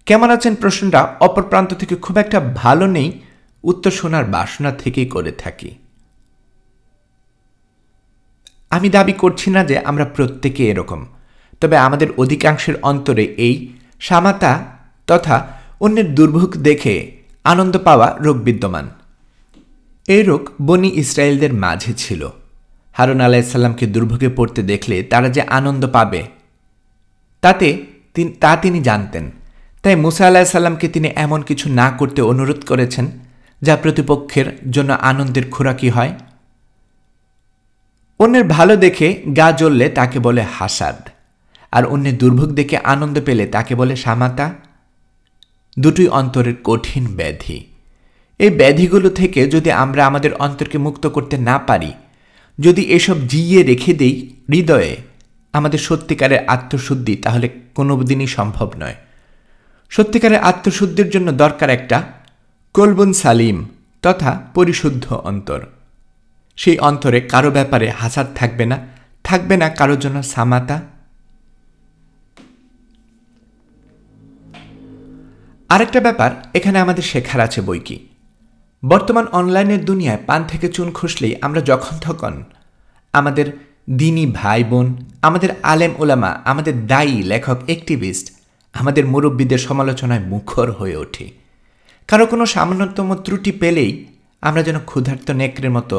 কেমন আছেন প্রশ্নটা অপর প্রান্ত থেকে খুব একটা ভালো নেই উত্তর শোনার বাসনা থেকেই করে থাকি। আমি দাবি করছি না যে আমরা প্রত্যেকে এরকম, তবে আমাদের অধিকাংশের অন্তরে এই সামাতা তথা অন্যের দুর্ভোগ দেখে আনন্দ পাওয়া রোগ বিদ্যমান। এই রোগ বনি ইসরায়েলদের মাঝে ছিল। হারুন আলাইহিস সালামকে দুর্ভোগে পড়তে দেখলে তারা যে আনন্দ পাবে তা তিনি জানতেন। তাই মুসা আলাইহিস সালামকে তিনি এমন কিছু না করতে অনুরোধ করেছেন যা প্রতিপক্ষের জন্য আনন্দের খোরাকি হয়। অন্যের ভালো দেখে গা জ্বললে তাকে বলে হাসাদ, আর অন্যের দুর্ভোগ দেখে আনন্দ পেলে তাকে বলে সামাতা। দুটোই অন্তরের কঠিন ব্যাধি। এই ব্যাধিগুলো থেকে যদি আমরা আমাদের অন্তরকে মুক্ত করতে না পারি, যদি এসব জিইয়ে রেখে দেই হৃদয়ে আমাদের সত্যিকারের আত্মশুদ্ধি, তাহলে কোনো দিনই সম্ভব নয়। সত্যিকারের আত্মশুদ্ধির জন্য দরকার একটা কলবুন সালিম তথা পরিশুদ্ধ অন্তর। সেই অন্তরে কারো ব্যাপারে হাসাদ থাকবে না, থাকবে না কারোর জন্য সামাতা। আরেকটা ব্যাপার এখানে আমাদের শেখার আছে বই কি, বর্তমান অনলাইনের দুনিয়ায় পান থেকে চুন খুসলেই আমরা যখন তখন আমাদের দিনী ভাই বোন, আমাদের আলেম ওলামা, আমাদের দায়ী লেখক অ্যাক্টিভিস্ট, আমাদের মুরব্বীদের সমালোচনায় মুখর হয়ে ওঠে। কারো কোনো সামান্যতম ত্রুটি পেলেই আমরা যেন ক্ষুধার্ত নেকড়ের মতো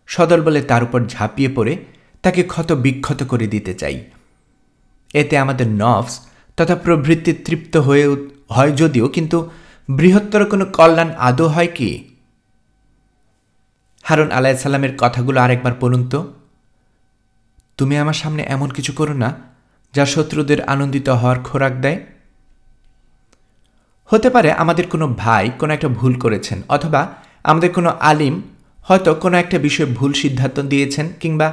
সদল বলে তার উপর ঝাঁপিয়ে পড়ে তাকে ক্ষত বিক্ষত করে দিতে চাই। এতে আমাদের নফস তথা প্রবৃত্তি তৃপ্ত হয় যদিও, কিন্তু বৃহত্তর কোনো কল্যাণ আদৌ হয় কি? হারুন আলাইহিস সালামের কথাগুলো আরেকবার পড়ুন তো। তুমি আমার সামনে এমন কিছু করো না যা শত্রুদের আনন্দিত হওয়ার খোরাক দেয়। হতে পারে আমাদের কোনো ভাই কোনো একটা ভুল করেছেন, অথবা আমাদের কোনো আলিম হয়তো কোনো একটা বিষয়ে ভুল সিদ্ধান্ত দিয়েছেন, কিংবা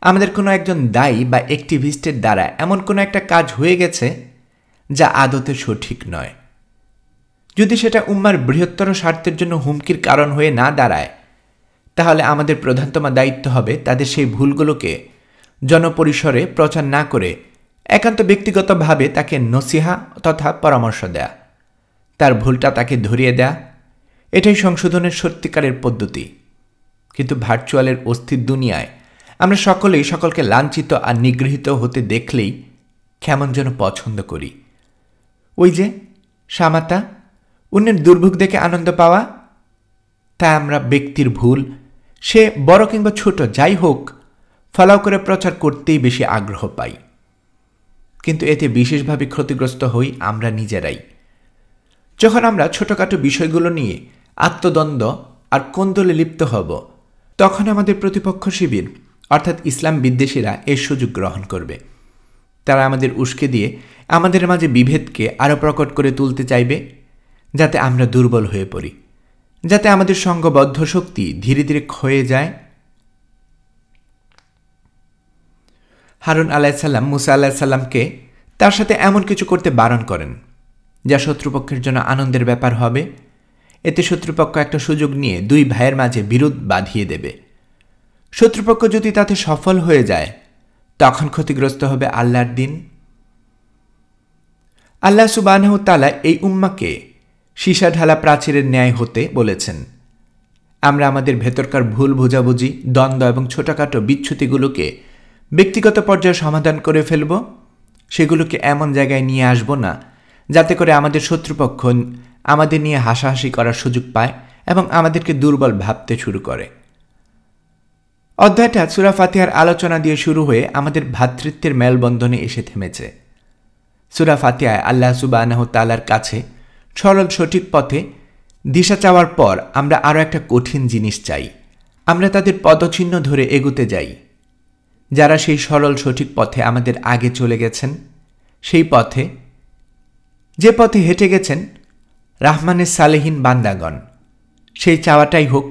আমাদের কোনো একজন দায়ী বা অ্যাক্টিভিস্টের দ্বারা এমন কোনো একটা কাজ হয়ে গেছে যা আদতে সঠিক নয়। যদি সেটা উম্মার বৃহত্তর স্বার্থের জন্য হুমকির কারণ হয়ে না দাঁড়ায়, তাহলে আমাদের প্রধানতম দায়িত্ব হবে তাদের সেই ভুলগুলোকে জনপরিসরে প্রচার না করে একান্ত ব্যক্তিগতভাবে তাকে নসিহা তথা পরামর্শ দেয়া, তার ভুলটা তাকে ধরিয়ে দেয়া। এটাই সংশোধনের সত্যিকারের পদ্ধতি। কিন্তু ভার্চুয়ালের অস্থির দুনিয়ায় আমরা সকলেই সকলকে লাঞ্ছিত আর নিগৃহীত হতে দেখলেই কেমন যেন পছন্দ করি। ওই যে সামাতা, অন্যের দুর্ভোগ দেখে আনন্দ পাওয়া। তাই আমরা ব্যক্তির ভুল, সে বড় কিংবা ছোট যাই হোক, ফলাও করে প্রচার করতেই বেশি আগ্রহ পাই। কিন্তু এতে বিশেষভাবে ক্ষতিগ্রস্ত হই আমরা নিজেরাই। যখন আমরা ছোটখাটো বিষয়গুলো নিয়ে আত্মদ্বন্দ্ব আর কোন্দলে লিপ্ত হব, তখন আমাদের প্রতিপক্ষ শিবির অর্থাৎ ইসলাম বিদ্বেষীরা এর সুযোগ গ্রহণ করবে। তারা আমাদের উস্কে দিয়ে আমাদের মাঝে বিভেদকে আরও প্রকট করে তুলতে চাইবে, যাতে আমরা দুর্বল হয়ে পড়ি, যাতে আমাদের সঙ্গবদ্ধ শক্তি ধীরে ধীরে ক্ষয়ে যায়। হারুন আলাইসাল্লাম মুসা আলাইসাল্লামকে তার সাথে এমন কিছু করতে বারণ করেন যা শত্রুপক্ষের জন্য আনন্দের ব্যাপার হবে। এতে শত্রুপক্ষ একটা সুযোগ নিয়ে দুই ভাইয়ের মাঝে বিরোধ বাঁধিয়ে দেবে। শত্রুপক্ষ যদি তাতে সফল হয়ে যায়, তখন ক্ষতিগ্রস্ত হবে আল্লাহর দিন। আল্লাহ সুবহানাহু ওয়া তাআলা এই উম্মাকে সীসা ঢালা প্রাচীরের ন্যায় হতে বলেছেন। আমরা আমাদের ভেতরকার ভুল বোঝাবুঝি, দ্বন্দ্ব এবং ছোটখাটো বিচ্যুতিগুলোকে ব্যক্তিগত পর্যায়ে সমাধান করে ফেলব। সেগুলোকে এমন জায়গায় নিয়ে আসব না যাতে করে আমাদের শত্রুপক্ষ আমাদের নিয়ে হাসাহাসি করার সুযোগ পায় এবং আমাদেরকে দুর্বল ভাবতে শুরু করে। অধ্যায়টা সূরা ফাতিহার আলোচনা দিয়ে শুরু হয়ে আমাদের ভ্রাতৃত্বের মেলবন্ধনে এসে থেমেছে। সূরা ফাতিহায় আল্লাহ সুবহানাহু ওয়া তাআলার কাছে সরল সঠিক পথে দিশা চাওয়ার পর আমরা আরও একটা কঠিন জিনিস চাই। আমরা তাদের পদচিহ্ন ধরে এগুতে যাই, যারা সেই সরল সঠিক পথে আমাদের আগে চলে গেছেন, সেই পথে যে পথে হেঁটে গেছেন রাহমানের সালেহীন বান্দাগণ। সেই চাওয়াটাই হোক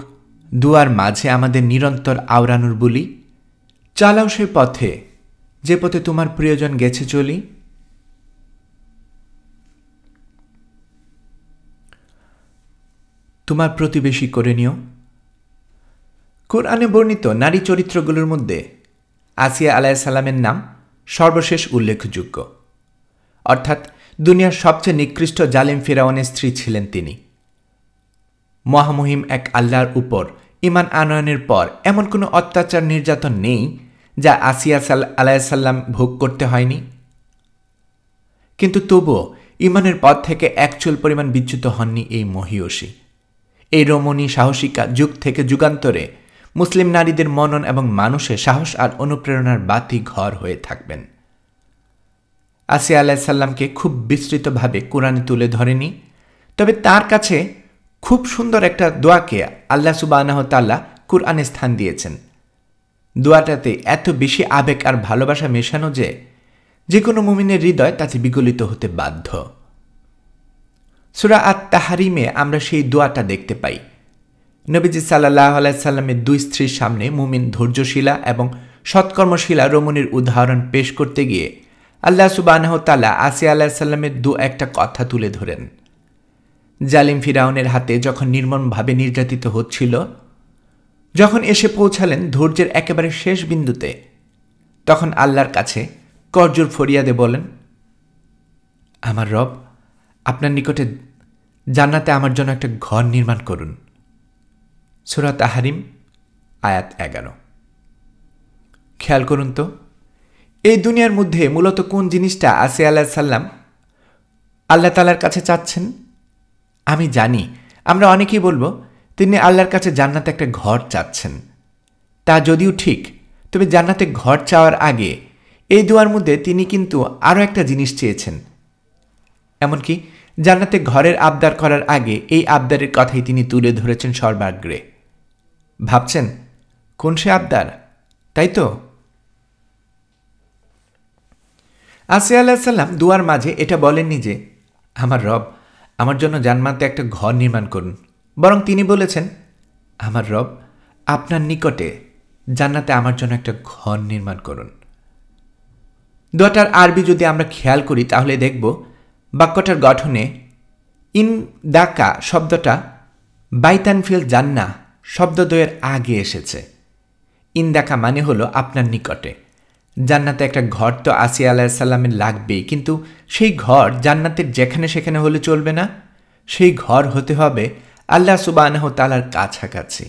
দুয়ার মাঝে আমাদের নিরন্তর আওড়ানোর বুলি। চালাও সেই পথে, যে পথে তোমার প্রিয়জন গেছে চলি। তোমার প্রতিবেশী করে নিও। কোরআনে বর্ণিত নারী চরিত্রগুলোর মধ্যে আসিয়া আলাইসাল্লামের নাম সর্বশেষ উল্লেখযোগ্য। অর্থাৎ দুনিয়ার সবচেয়ে নিকৃষ্ট জালিম ফিরাউনের স্ত্রী ছিলেন তিনি। মহামহিম এক আল্লাহর উপর ঈমান আনয়নের পর এমন কোনো অত্যাচার নির্যাতন নেই যা আসিয়া আলাইসাল্লাম ভোগ করতে হয়নি। কিন্তু তবুও ঈমানের পথ থেকে এক চুল পরিমাণ বিচ্যুত হননি এই মহিয়সী। এই রমণী সাহসিকা যুগ থেকে যুগান্তরে মুসলিম নারীদের মনন এবং মানুষে সাহস আর অনুপ্রেরণার বাতি ঘর হয়ে থাকবেন। আসিয়া আলাইসাল্লামকে খুব বিস্তৃতভাবে কোরআনে তুলে ধরেনি, তবে তার কাছে খুব সুন্দর একটা দোয়াকে আল্লাহ সুবহানাহু ওয়া তাআলা কোরআনে স্থান দিয়েছেন। দোয়াটাতে এত বেশি আবেগ আর ভালোবাসা মেশানো যে কোনো মুমিনের হৃদয় তাতে বিগলিত হতে বাধ্য। সূরা আত-তাহরিমে আমরা সেই দোয়াটা দেখতে পাই। নবীজি সাল্লাল্লাহু আলাইহি সাল্লামের দুই স্ত্রীর সামনে মুমিন ধৈর্যশীলা এবং সৎকর্মশীলা রমণীর উদাহরণ পেশ করতে গিয়ে আল্লাহ সুবহানাহু ওয়া তাআলা আসিয়া আলাইহিস সালামের দু একটা কথা তুলে ধরেন। জালিম ফিরাউনের হাতে যখন নির্মমভাবে নির্যাতিত হচ্ছিল, যখন এসে পৌঁছালেন ধৈর্যের একেবারে শেষ বিন্দুতে, তখন আল্লাহর কাছে করজোড়ে ফরিয়াদে বলেন, আমার রব, আপনার নিকটে জান্নাতে আমার জন্য একটা ঘর নির্মাণ করুন। সূরা তাহরিম আয়াত 11। খেয়াল করুন তো, এই দুনিয়ার মধ্যে মূলত কোন জিনিসটা আসিয়া আলাইহিস সালাম আল্লাহ তাআলার কাছে চাচ্ছেন? আমি জানি আমরা অনেকেই বলবো তিনি আল্লাহর কাছে জান্নাতে একটা ঘর চাচ্ছেন। তা যদিও ঠিক, তবে জান্নাতে ঘর চাওয়ার আগে এই দোয়ার মধ্যে তিনি কিন্তু আরও একটা জিনিস চেয়েছেন। এমনকি জান্নাতে ঘরের আবদার করার আগে এই আবদারের কথাই তিনি তুলে ধরেছেন সর্বাগ্রে। ভাবছেন কোন সে আবদার, তাই তো? আসিয়া আলাইসাল্লাম দুয়ার মাঝে এটা বলেননি যে আমার রব আমার জন্য জান্নাতে একটা ঘর নির্মাণ করুন, বরং তিনি বলেছেন আমার রব আপনার নিকটে জান্নাতে আমার জন্য একটা ঘর নির্মাণ করুন। দোয়াটার আরবি যদি আমরা খেয়াল করি তাহলে দেখব বাক্যটার গঠনে ইন দাকা শব্দটা বাইতান ফিল জান্নাহ শব্দদ্বয়ের আগে এসেছে। ইন দাকা মানে হলো আপনার নিকটে। জান্নাতে একটা ঘর তো আসিয়া আলাইসাল্লামের লাগবেই, কিন্তু সেই ঘর জান্নাতের যেখানে সেখানে হলে চলবে না, সেই ঘর হতে হবে আল্লাহ সুবহানাহু ওয়া তাআলার কাছাকাছি।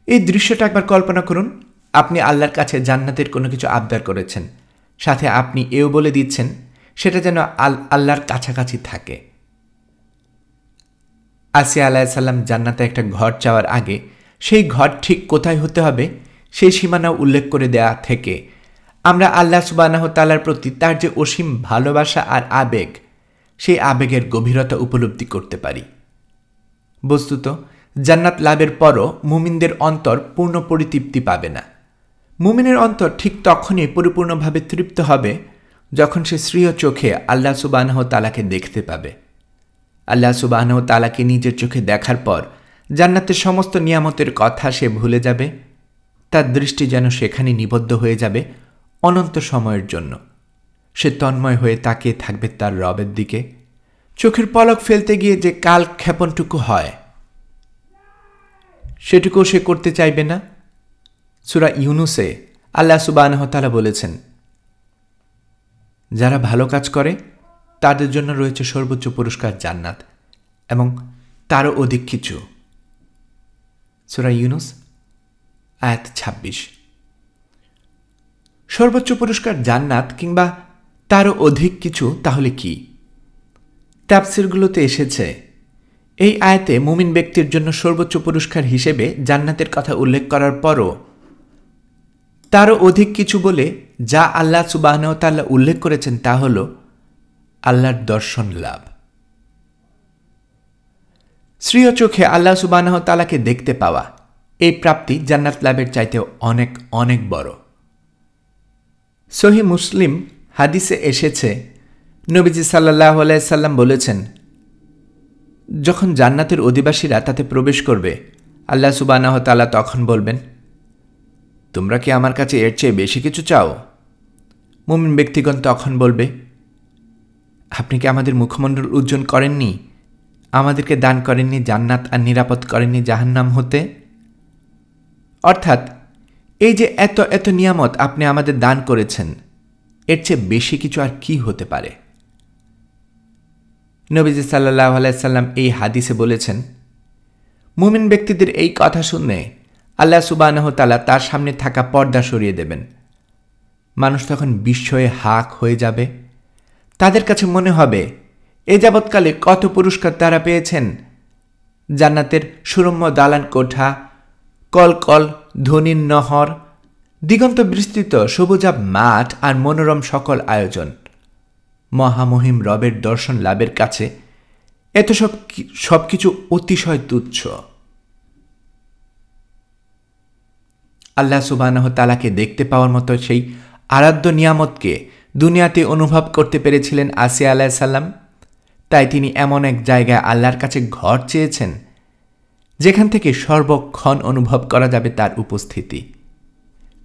এই দৃশ্যটা একবার কল্পনা করুন, আপনি আল্লাহর কাছে জান্নাতের কোনো কিছু আবদার করেছেন, সাথে আপনি এও বলে দিচ্ছেন সেটা যেন আল্লাহর কাছাকাছি থাকে। আসিয়া আলাইসাল্লাম জান্নাতে একটা ঘর চাওয়ার আগে সেই ঘর ঠিক কোথায় হতে হবে সেই সীমানা উল্লেখ করে দেয়া থেকে আমরা আল্লাহ সুবহানাহু ওয়া তাআলার প্রতি তার যে অসীম ভালোবাসা আর আবেগ, সেই আবেগের গভীরতা উপলব্ধি করতে পারি। বস্তুত জান্নাত লাভের পরও মুমিনদের অন্তর পূর্ণ পরিতৃপ্তি পাবে না। মুমিনের অন্তর ঠিক তখনই পরিপূর্ণভাবে তৃপ্ত হবে যখন সে স্বীয় চোখে আল্লাহ সুবহানাহু ওয়া তাআলাকে দেখতে পাবে। আল্লাহ সুবহানাহু ওয়া তাআলাকে নিজের চোখে দেখার পর জান্নাতের সমস্ত নিয়ামতের কথা সে ভুলে যাবে। তার দৃষ্টি যেন সেখানে নিবদ্ধ হয়ে যাবে অনন্ত সময়ের জন্য। সে তন্ময় হয়ে তাকিয়ে থাকবে তার রবের দিকে। চোখের পলক ফেলতে গিয়ে যে কাল ক্ষেপণটুকু হয় সেটুকুও সে করতে চাইবে না। সূরা ইউনুসে আল্লাহ সুবহানাহু ওয়া তাআলা বলেছেন, যারা ভালো কাজ করে তাদের জন্য রয়েছে সর্বোচ্চ পুরস্কার জান্নাত এবং তারও অধিক কিছু। সূরা ইউনুস আয়াত ২৬। সর্বোচ্চ পুরস্কার জান্নাত কিংবা তারও অধিক কিছু তাহলে কি? তাফসীরগুলোতে এসেছে এই আয়াতে মুমিন ব্যক্তির জন্য সর্বোচ্চ পুরস্কার হিসেবে জান্নাতের কথা উল্লেখ করার পরও তারও অধিক কিছু বলে যা আল্লাহ সুবহানাহু ওয়া তাআলা উল্লেখ করেছেন তা হল আল্লাহর দর্শন লাভ। স্বীয় চোখে আল্লাহ সুবহানাহু ওয়া তাআলাকে দেখতে পাওয়া, এই প্রাপ্তি জান্নাত লাভের চাইতেও অনেক অনেক বড়। সহিহ মুসলিম হাদিসে এসেছে নবীজি সাল্লাল্লাহু আলাইহি সাল্লাম বলেছেন, যখন জান্নাতের অধিবাসীরা তাতে প্রবেশ করবে আল্লাহ সুবহানাহু ওয়া তাআলা তখন বলবেন, তোমরা কি আমার কাছে এর চেয়ে বেশি কিছু চাও? মুমিন ব্যক্তিগণ তখন বলবে, আপনি কি আমাদের মুখমণ্ডল উজ্জ্বল করেননি, আমাদেরকে দান করেননি জান্নাত আর নিরাপদ করেননি জাহান্নাম হতে? অর্থাৎ এই যে এত এত নিয়ামত আপনি আমাদের দান করেছেন, এর চেয়ে বেশি কিছু আর কি হতে পারে? নবীজি সাল্লাল্লাহু আলাইহি সাল্লাম এই হাদিসে বলেছেন, মুমিন ব্যক্তিদের এই কথা শুনে আল্লাহ সুবহানাহু ওয়া তাআলা তার সামনে থাকা পর্দা সরিয়ে দেবেন। মানুষ তখন বিস্ময়ে হাক হয়ে যাবে। তাদের কাছে মনে হবে এ যাবৎকালে কত পুরস্কার তারা পেয়েছেন। জান্নাতের সুরম্য দালান কোঠা, কলকল ধ্বনির নহর, দিগন্ত বিস্তৃত সবুজাব মাঠ আর মনোরম সকল আয়োজন। মহামহিম রবের দর্শন লাভের কাছে এত সবকিছু অতিশয় তুচ্ছ। আল্লাহ সুবহানাহু ওয়া তাআলাকে দেখতে পাওয়ার মতো সেই আরাধ্য নিয়ামতকে দুনিয়াতে অনুভব করতে পেরেছিলেন আসিয়া আলাইহিস সালাম। তাই তিনি এমন এক জায়গায় আল্লাহর কাছে ঘর চেয়েছেন যেখান থেকে সর্বক্ষণ অনুভব করা যাবে তার উপস্থিতি,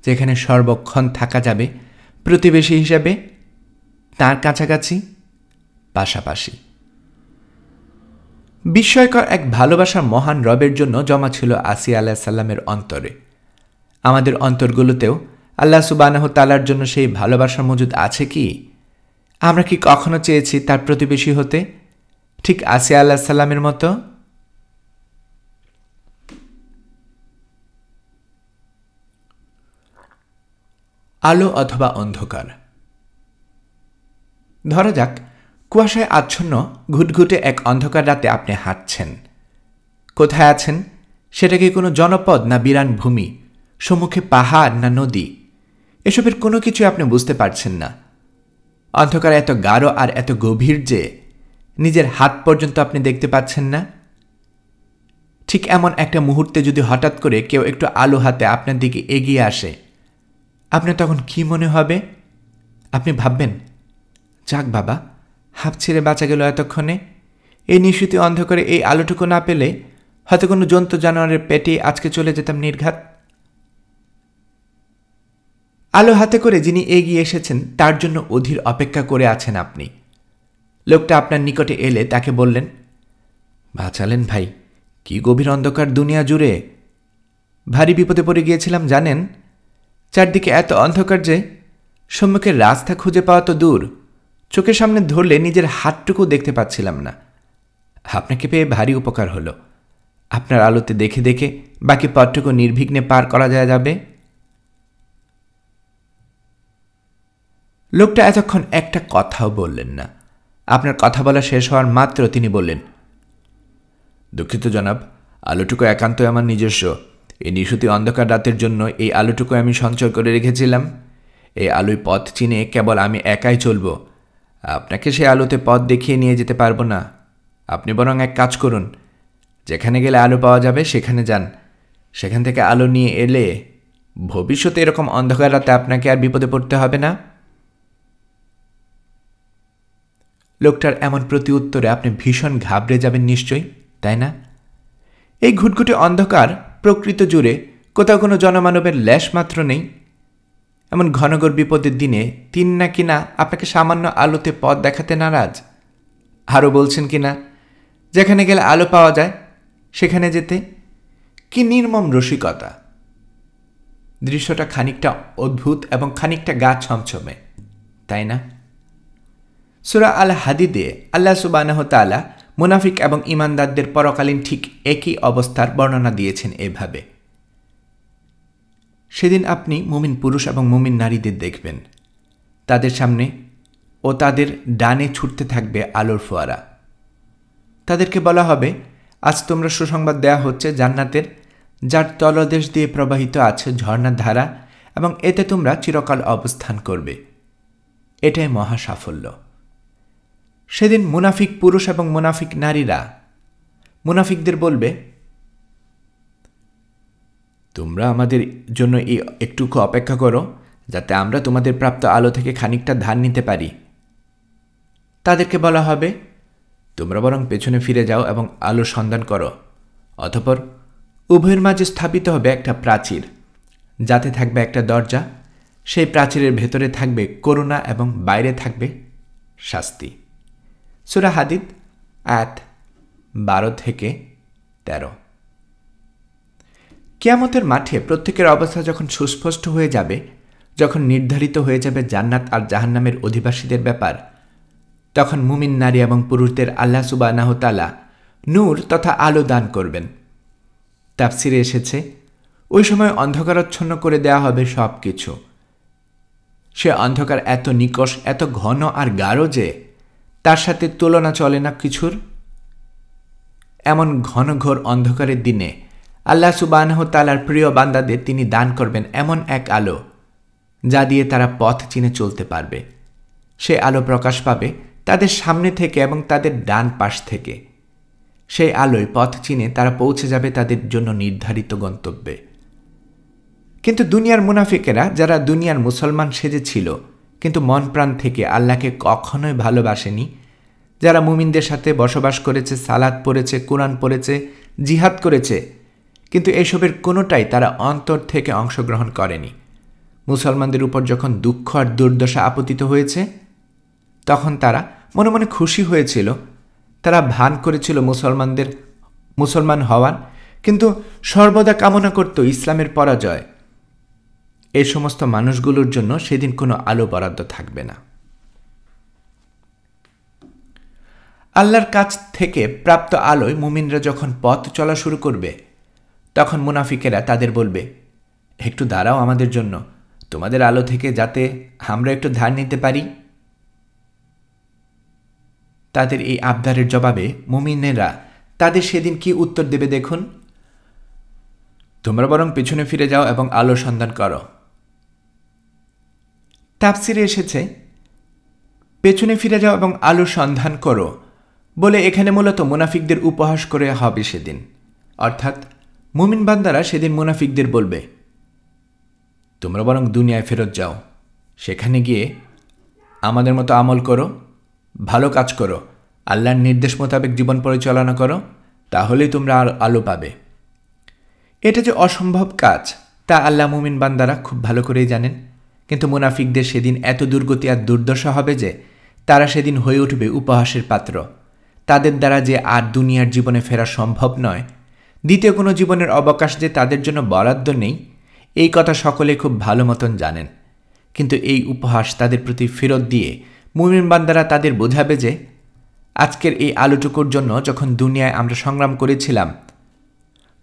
যেখানে সর্বক্ষণ থাকা যাবে প্রতিবেশী হিসেবে তার কাছাকাছি, পাশাপাশি। বিস্ময়কর এক ভালোবাসার মহান রবের জন্য জমা ছিল আসিয়া আলাইহিস সালামের অন্তরে। আমাদের অন্তরগুলোতেও আল্লাহ সুবহানাহু ওয়া তাআলার জন্য সেই ভালোবাসা মজুদ আছে কি? আমরা কি কখনো চেয়েছি তার প্রতিবেশী হতে, ঠিক আসিয়া আলাইহিস সালামের মতো? আলো অথবা অন্ধকার। ধরা যাক কুয়াশায় আচ্ছন্ন ঘুটঘুটে এক অন্ধকার রাতে আপনি হাঁটছেন। কোথায় আছেন? সেটা কি কোনো জনপদ না বিরান ভূমি, সম্মুখে পাহাড় না নদী? এসবের কোনো কিছু আপনি বুঝতে পারছেন না। অন্ধকার এত গাঢ় আর এত গভীর যে নিজের হাত পর্যন্ত আপনি দেখতে পাচ্ছেন না। ঠিক এমন একটা মুহূর্তে যদি হঠাৎ করে কেউ একটু আলো হাতে আপনার দিকে এগিয়ে আসে, আপনার তখন কি মনে হবে? আপনি ভাববেন, যাক বাবা, হাঁপ ছেড়ে বাঁচা গেল এতক্ষণে। এই নিশুতি অন্ধকারে এই আলোটুকু না পেলে হয়তো কোনো জন্তু জানোয়ারের পেটে আজকে চলে যেতাম নির্ঘাত। আলো হাতে করে যিনি এগিয়ে এসেছেন তার জন্য অধীর অপেক্ষা করে আছেন আপনি। লোকটা আপনার নিকটে এলে তাকে বললেন, বাঁচালেন ভাই, কি গভীর অন্ধকার দুনিয়া জুড়ে। ভারী বিপদে পড়ে গিয়েছিলাম জানেন। চারদিকে এত অন্ধকার যে সম্মুখের রাস্তা খুঁজে পাওয়া তো দূর, চোখের সামনে ধরলে নিজের হাতটুকু দেখতে পাচ্ছিলাম না। আপনাকে পেয়ে ভারী উপকার হলো। আপনার আলোতে দেখে দেখে বাকি পথটুকু নির্বিঘ্নে পার করা যাবে। লোকটা এতক্ষণ একটা কথাও বললেন না। আপনার কথা বলা শেষ হওয়ার মাত্র তিনি বললেন, দুঃখিত জনাব, আলোটুকু একান্তই আমার নিজস্ব। এই নিশুতি অন্ধকার রাতের জন্য এই আলোটুকু আমি সঞ্চয় করে রেখেছিলাম। এই আলোয় পথ চিনে কেবল আমি একাই চলব। আপনাকে সে আলোতে পথ দেখিয়ে নিয়ে যেতে পারবো না। আপনি বরং এক কাজ করুন, যেখানে গেলে আলো পাওয়া যাবে সেখানে যান। সেখান থেকে আলো নিয়ে এলে ভবিষ্যতে এরকম অন্ধকার রাতে আপনাকে আর বিপদে পড়তে হবে না। লোকটার এমন প্রতি উত্তরে আপনি ভীষণ ঘাবড়ে যাবেন নিশ্চয়ই, তাই না? এই ঘুটঘুটে অন্ধকার প্রকৃত জুড়ে কোথাও কোনো জনমানবের লেশ মাত্র নেই। এমন ঘনঘোর বিপদের দিনে তিনি না কিনা আপনাকে সামান্য আলোতে পথ দেখাতে নারাজ। আরও বলছেন কিনা, যেখানে গেলে আলো পাওয়া যায় সেখানে যেতে। কি নির্মম রসিকতা! দৃশ্যটা খানিকটা অদ্ভুত এবং খানিকটা গা ছমছমে, তাই না? সূরা আল হাদিদে আল্লাহ সুবহানাহু ওয়া তাআলা মুনাফিক এবং ঈমানদারদের পরকালীন ঠিক একই অবস্থার বর্ণনা দিয়েছেন এভাবে, সেদিন আপনি মুমিন পুরুষ এবং মুমিন নারীদের দেখবেন। তাদের সামনে ও তাদের ডানে ছুটতে থাকবে আলোর ফোয়ারা। তাদেরকে বলা হবে, আজ তোমরা সুসংবাদ দেয়া হচ্ছে জান্নাতের, যার তলদেশ দিয়ে প্রবাহিত আছে ঝর্ণার ধারা, এবং এতে তোমরা চিরকাল অবস্থান করবে। এটাই মহা সাফল্য। সেদিন মুনাফিক পুরুষ এবং মুনাফিক নারীরা মুনাফিকদের বলবে, তোমরা আমাদের জন্য এই একটুকু অপেক্ষা করো, যাতে আমরা তোমাদের প্রাপ্ত আলো থেকে খানিকটা ধার নিতে পারি। তাদেরকে বলা হবে, তোমরা বরং পেছনে ফিরে যাও এবং আলো সন্ধান করো। অতঃপর উভয়ের মাঝে স্থাপিত হবে একটা প্রাচীর, যাতে থাকবে একটা দরজা। সেই প্রাচীরের ভেতরে থাকবে করুণা এবং বাইরে থাকবে শাস্তি। সূরা হাদিদ আয়াত 12-13। কিয়ামতের মাঠে প্রত্যেকের অবস্থা যখন সুস্পষ্ট হয়ে যাবে, যখন নির্ধারিত হয়ে যাবে জান্নাত আর জাহান্নামের অধিবাসীদের ব্যাপার, তখন মুমিন নারী এবং পুরুষদের আল্লাহ সুবহানাহু ওয়া তাআলা নূর তথা আলো দান করবেন। তাফসিরে এসেছে, ওই সময় অন্ধকারাচ্ছন্ন করে দেয়া হবে সব কিছু। সে অন্ধকার এত নিকষ, এত ঘন আর গাঢ় যে তার সাথে তুলনা চলে না কিছুর। এমন ঘনঘোর অন্ধকারের দিনে আল্লাহ সুবহানাহু ওয়া তাআলার প্রিয় বান্দাদের তিনি দান করবেন এমন এক আলো, যা দিয়ে তারা পথ চিনে চলতে পারবে। সে আলো প্রকাশ পাবে তাদের সামনে থেকে এবং তাদের ডান পাশ থেকে। সেই আলোয় পথ চিনে তারা পৌঁছে যাবে তাদের জন্য নির্ধারিত গন্তব্যে। কিন্তু দুনিয়ার মুনাফিকেরা, যারা দুনিয়ার মুসলমান সেজেছিল কিন্তু মন প্রাণ থেকে আল্লাহকে কখনোই ভালোবাসেনি, যারা মুমিনদের সাথে বসবাস করেছে, সালাত পড়েছে, কোরআন পড়েছে, জিহাদ করেছে, কিন্তু এসবের কোনোটাই তারা অন্তর থেকে অংশগ্রহণ করেনি। মুসলমানদের উপর যখন দুঃখ আর দুর্দশা আপতিত হয়েছে, তখন তারা মনে মনে খুশি হয়েছিল। তারা ভান করেছিল মুসলমান হওয়ার, কিন্তু সর্বদা কামনা করত ইসলামের পরাজয়। এই সমস্ত মানুষগুলোর জন্য সেদিন কোনো আলো বরাদ্দ থাকবে না। আল্লাহর কাছ থেকে প্রাপ্ত আলোয় মুমিনরা যখন পথ চলা শুরু করবে, তখন মুনাফিকেরা তাদের বলবে, একটু দাঁড়াও আমাদের জন্য, তোমাদের আলো থেকে যাতে আমরা একটু ধার নিতে পারি। তাদের এই আবদারের জবাবে মুমিনেরা তাদের সেদিন কি উত্তর দেবে দেখুন, তোমরা বরং পেছনে ফিরে যাও এবং আলো সন্ধান করো। তাফসিরে এসেছে, পেছনে ফিরে যাও এবং আলো সন্ধান করো বলে এখানে মূলত মুনাফিকদের উপহাস করে হবে সেদিন। অর্থাৎ মুমিন বান্দারা সেদিন মুনাফিকদের বলবে, তোমরা বরং দুনিয়ায় ফেরত যাও, সেখানে গিয়ে আমাদের মতো আমল করো, ভালো কাজ করো, আল্লাহর নির্দেশ মোতাবেক জীবন পরিচালনা করো, তাহলেই তোমরা আলো পাবে। এটা যে অসম্ভব কাজ তা আল্লাহ মুমিন বান্দারা খুব ভালো করেই জানেন। কিন্তু মুনাফিকদের সেদিন এত দুর্গতি আর দুর্দশা হবে যে তারা সেদিন হয়ে উঠবে উপহাসের পাত্র। তাদের দ্বারা যে আর দুনিয়ার জীবনে ফেরা সম্ভব নয়, দ্বিতীয় কোনো জীবনের অবকাশ যে তাদের জন্য বরাদ্দ নেই, এই কথা সকলে খুব ভালো মতন জানেন। কিন্তু এই উপহাস তাদের প্রতি ফেরত দিয়ে মুমিন বান্দারা তাদের বোঝাবে যে আজকের এই আলোটুকুর জন্য যখন দুনিয়ায় আমরা সংগ্রাম করেছিলাম,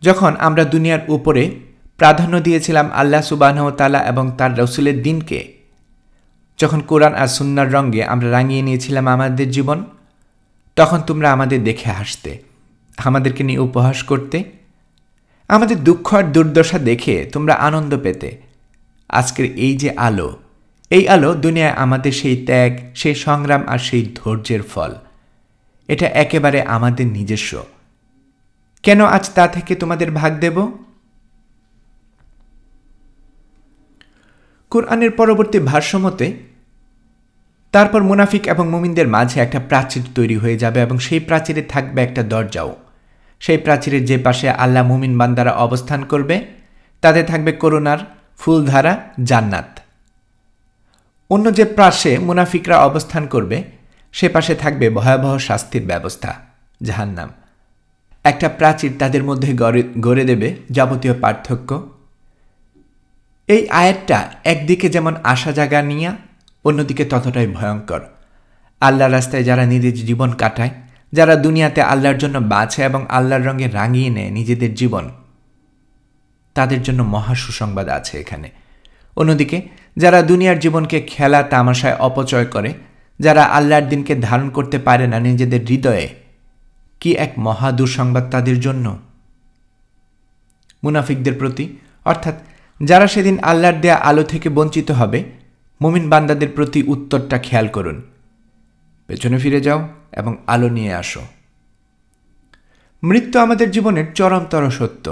যখন আমরা দুনিয়ার উপরে প্রাধান্য দিয়েছিলাম আল্লাহ সুবহানাহু ওয়া তাআলা এবং তার রাসূলের দিনকে, যখন কোরআন আর সুন্নাহর রঙে আমরা রাঙিয়ে নিয়েছিলাম আমাদের জীবন, তখন তোমরা আমাদের দেখে হাসতে, আমাদেরকে নিয়ে উপহাস করতে, আমাদের দুঃখ আর দুর্দশা দেখে তোমরা আনন্দ পেতে। আজকের এই যে আলো, এই আলো দুনিয়ায় আমাদের সেই ত্যাগ, সেই সংগ্রাম আর সেই ধৈর্যের ফল। এটা একেবারে আমাদের নিজস্ব। কেন আজ তা থেকে তোমাদের ভাগ দেব? কোরআনের পরবর্তী ভাষ্যমতে তারপর মুনাফিক এবং মুমিনদের মাঝে একটা প্রাচীর তৈরি হয়ে যাবে এবং সেই প্রাচীরে থাকবে একটা দরজাও। সেই প্রাচীরের যে পাশে আল্লাহ মুমিন বান্দারা অবস্থান করবে তাতে থাকবে করুণার ফুলধারা জান্নাত। অন্য যে পাশে মুনাফিকরা অবস্থান করবে সে পাশে থাকবে ভয়াবহ শাস্তির ব্যবস্থা, জাহান্নাম। একটা প্রাচীর তাদের মধ্যে গড়ে দেবে যাবতীয় পার্থক্য। এই আয়াতটা একদিকে যেমন আশা জাগা নিয়া, অন্যদিকে ততটাই ভয়ঙ্কর। আল্লাহর রাস্তায় যারা নিজের জীবন কাটায়, যারা দুনিয়াতে আল্লাহর জন্য বাঁচে এবং আল্লাহর রঙে রাঙিয়ে নেয় নিজেদের জীবন, তাদের জন্য মহা সুসংবাদ আছে এখানে। অন্যদিকে যারা দুনিয়ার জীবনকে খেলা তামাশায় অপচয় করে, যারা আল্লাহর দিনকে ধারণ করতে পারে না নিজেদের হৃদয়ে, কি এক মহা দুঃসংবাদ তাদের জন্য। মুনাফিকদের প্রতি, অর্থাৎ যারা সেদিন আল্লাহর দেয়া আলো থেকে বঞ্চিত হবে, মুমিন বান্দাদের প্রতি উত্তরটা খেয়াল করুন। পেছনে ফিরে যাও এবং আলো নিয়ে আসো। মৃত্যু আমাদের জীবনের চরমতর সত্য।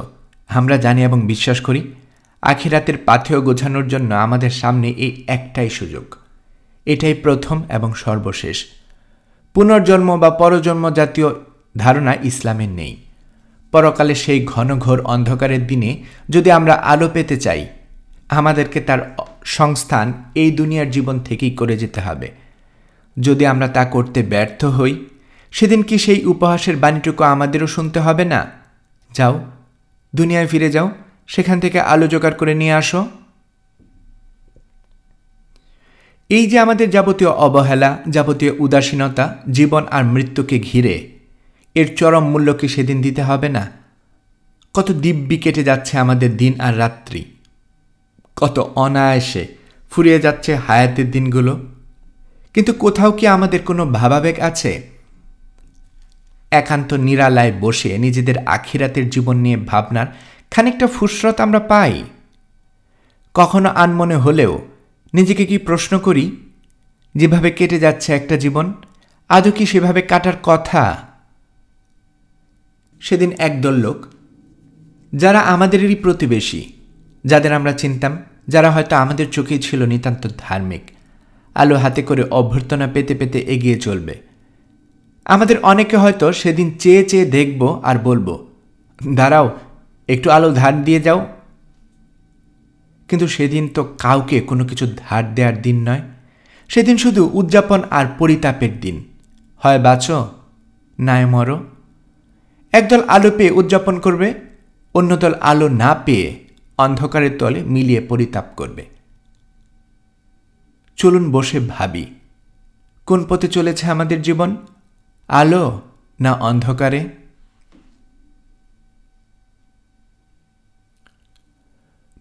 আমরা জানি এবং বিশ্বাস করি আখিরাতের পাথেয় গোছানোর জন্য আমাদের সামনে এই একটাই সুযোগ। এটাই প্রথম এবং সর্বশেষ। পুনর্জন্ম বা পরজন্ম জাতীয় ধারণা ইসলামের নেই। পরকালে সেই ঘনঘোর অন্ধকারের দিনে যদি আমরা আলো পেতে চাই, আমাদেরকে তার সংস্থান এই দুনিয়ার জীবন থেকেই করে যেতে হবে। যদি আমরা তা করতে ব্যর্থ হই, সেদিন কি সেই উপহাসের বাণীটুকু আমাদেরও শুনতে হবে না? যাও, দুনিয়ায় ফিরে যাও, সেখান থেকে আলো জোগাড় করে নিয়ে আসো। এই যে আমাদের যাবতীয় অবহেলা, যাবতীয় উদাসীনতা, জীবন আর মৃত্যুকে ঘিরে, এর চরম মূল্য কি সেদিন দিতে হবে না? কত দিব্যি কেটে যাচ্ছে আমাদের দিন আর রাত্রি, কত অনায়াসে ফুরিয়ে যাচ্ছে হায়াতের দিনগুলো। কিন্তু কোথাও কি আমাদের কোনো ভাবাবেগ আছে? একান্ত নিরালায় বসে নিজেদের আখিরাতের জীবন নিয়ে ভাবনার খানিকটা ফুসরত আমরা পাই? কখনো আনমনে হলেও নিজেকে কি প্রশ্ন করি, যেভাবে কেটে যাচ্ছে একটা জীবন, আদৌ কি সেভাবে কাটার কথা? সেদিন একদল লোক, যারা আমাদেরই প্রতিবেশী, যাদের আমরা চিনতাম, যারা হয়তো আমাদের চোখেই ছিল নিতান্ত ধার্মিক, আলো হাতে করে অভ্যর্থনা পেতে পেতে এগিয়ে চলবে। আমাদের অনেকে হয়তো সেদিন চেয়ে চেয়ে দেখব আর বলবো, দাঁড়াও, একটু আলো ধার দিয়ে যাও। কিন্তু সেদিন তো কাউকে কোনো কিছু ধার দেওয়ার দিন নয়। সেদিন শুধু উদযাপন আর পরিতাপের দিন। হয় বাঁচো, নায় মরো। একদল আলো পেয়ে উদযাপন করবে, অন্য দল আলো না পেয়ে অন্ধকারের তলে মিলিয়ে পরিতাপ করবে। চলুন বসে ভাবি, কোন পথে চলেছে আমাদের জীবন, আলো না অন্ধকারে?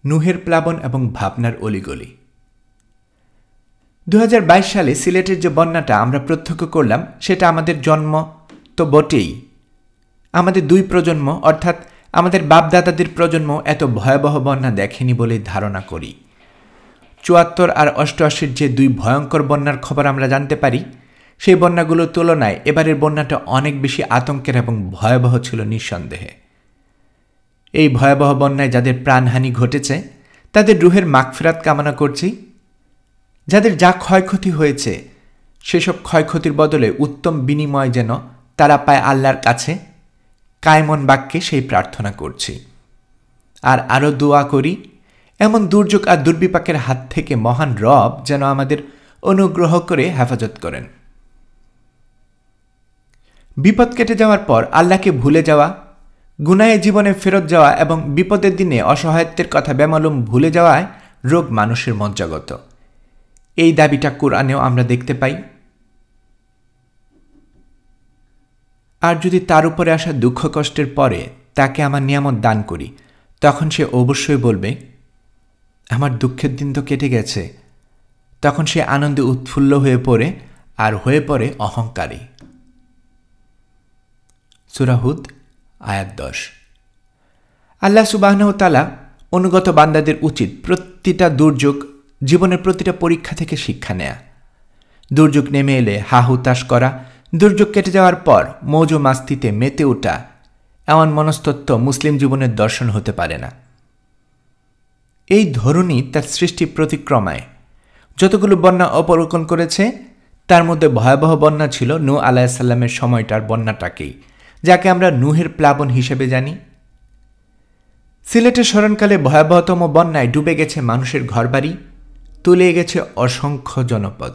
নুহের প্লাবন এবং ভাবনার অলিগলি। 2022 সালে সিলেটের যে বন্যাটা আমরা প্রত্যক্ষ করলাম, সেটা আমাদের জন্ম তো বটেই, আমাদের দুই প্রজন্ম অর্থাৎ আমাদের বাপদাদাদের প্রজন্ম এত ভয়াবহ বন্যা দেখেনি বলেই ধারণা করি। 74 আর 88 যে দুই ভয়ঙ্কর বন্যার খবর আমরা জানতে পারি, সেই বন্যাগুলোর তুলনায় এবারের বন্যাটা অনেক বেশি আতঙ্কের এবং ভয়াবহ ছিল নিঃসন্দেহে। এই ভয়াবহ বন্যায় যাদের প্রাণহানি ঘটেছে তাদের রুহের মাগফিরাত কামনা করছি। যাদের যা ক্ষয়ক্ষতি হয়েছে সেসব ক্ষয়ক্ষতির বদলে উত্তম বিনিময় যেন তারা পায় আল্লাহর কাছে, কায়মন বাক্যে সেই প্রার্থনা করছি। আর আরও দোয়া করি, এমন দুর্যোগ আর দুর্বিপাকের হাত থেকে মহান রব যেন আমাদের অনুগ্রহ করে হেফাজত করেন। বিপদ কেটে যাওয়ার পর আল্লাহকে ভুলে যাওয়া, গুনাহে জীবনে ফেরত যাওয়া এবং বিপদের দিনে অসহায়ত্বের কথা বেমালুম ভুলে যাওয়ায় রোগ মানুষের মজ্জাগত। এই দাবিটা কোরআনেও আমরা দেখতে পাই। আর যদি তার উপরে আসা দুঃখ কষ্টের পরে তাকে আমার নিয়ামত দান করি, তখন সে অবশ্যই বলবে, আমার দুঃখের দিন তো কেটে গেছে। তখন সে আনন্দে উৎফুল্ল হয়ে পড়ে আর হয়ে পড়ে অহংকারী। সূরা হুদ আয়াত 10। আল্লাহ সুবহানাহু ওয়া তাআলা অনুগত বান্দাদের উচিত প্রতিটা দুর্যোগ, জীবনের প্রতিটা পরীক্ষা থেকে শিক্ষা নেয়া। দুর্যোগ নেমে এলে হা হুতাশ করা, দুর্যোগ কেটে যাওয়ার পর মৌজ মাস্তিতে মেতে ওঠা, এমন মনস্তত্ত্ব মুসলিম জীবনের দর্শন হতে পারে না। এই ধরনই তার সৃষ্টি প্রতিক্রমায় যতগুলো বন্যা অবলোকন করেছে, তার মধ্যে ভয়াবহ বন্যা ছিল নূহ আলাইহিস সালামের সময়টার বন্যাটাকেই, যাকে আমরা নূহের প্লাবন হিসেবে জানি। সিলেটের স্মরণকালে ভয়াবহতম বন্যায় ডুবে গেছে মানুষের ঘরবাড়ি, তলিয়ে গেছে অসংখ্য জনপদ।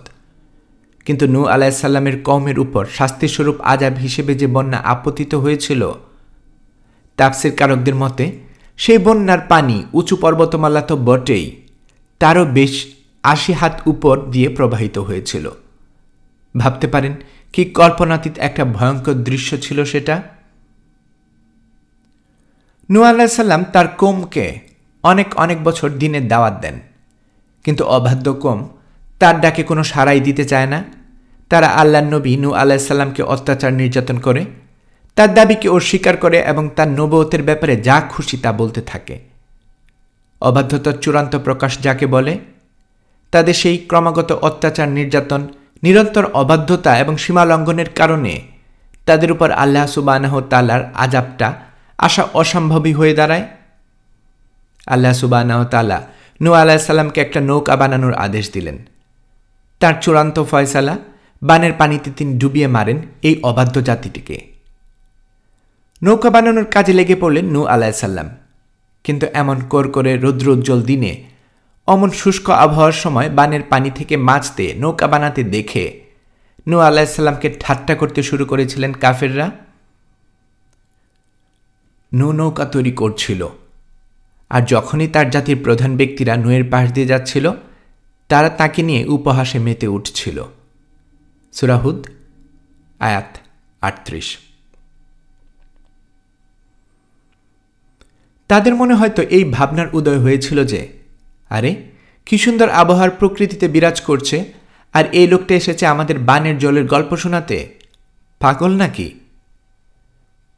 কিন্তু নূহ আলাইহিস সালামের কওমের উপর শাস্তিস্বরূপ আযাব হিসেবে যে বন্যা আপতিত হয়েছিল, তাফসীরকারকদের মতে সেই বন্যার পানি উঁচু পর্বতমালা তো বটেই, তারও বেশ ৮০ হাত উপর দিয়ে প্রবাহিত হয়েছিল। ভাবতে পারেন কি কল্পনাতীত একটা ভয়ঙ্কর দৃশ্য ছিল সেটা। নূহ আলাইহিস সালাম তার কওমকে অনেক অনেক বছর দিনের দাওয়াত দেন, কিন্তু অবাধ্য কওম তার ডাকে কোনো সাড়াই দিতে চায় না। তারা আল্লাহর নবী নূহ আলাইহিস সালামকে অত্যাচার নির্যাতন করে, তার দাবিকে অস্বীকার করে এবং তার নবুয়তের ব্যাপারে যা খুশি তা বলতে থাকে। অবাধ্যতার চূড়ান্ত প্রকাশ যাকে বলে, তাদের সেই ক্রমাগত অত্যাচার নির্যাতন, নিরন্তর অবাধ্যতা এবং সীমালঙ্ঘনের কারণে তাদের উপর আল্লাহ সুবহানাহু ওয়া তাআলার আযাবটা আসা অসম্ভবই হয়ে দাঁড়ায়। আল্লাহ সুবহানাহু ওয়া তাআলা নূহ আলাইহিস সালামকে একটা নৌকা বানানোর আদেশ দিলেন। তার চূড়ান্ত ফয়সালা, বানের পানিতে তিনি ডুবিয়ে মারেন এই অবাধ্য জাতিটিকে। নৌকা বানানোর কাজে লেগে পড়লেন নূহ আলাইহিস সালাম। কিন্তু এমন করে রৌদ্রোজ্জ্বল দিনে, অমন শুষ্ক আবহাওয়ার সময় বানের পানি থেকে মাছতে নৌকা বানাতে দেখে নূহ আলাইহিস সালামকে ঠাট্টা করতে শুরু করেছিলেন কাফেররা। নূহ নৌকা তৈরি করছিল, আর যখনই তার জাতির প্রধান ব্যক্তিরা নূহের পাশ দিয়ে যাচ্ছিল, তারা তাকে নিয়ে উপহাসে মেতে উঠছিল। সূরা হুদ আয়াত ৩৮। তাদের মনে হয়তো এই ভাবনার উদয় হয়েছিল যে, আরে কি সুন্দর আবহাওয়ার প্রকৃতিতে বিরাজ করছে, আর এই লোকটা এসেছে আমাদের বানের জলের গল্প শোনাতে, পাগল নাকি?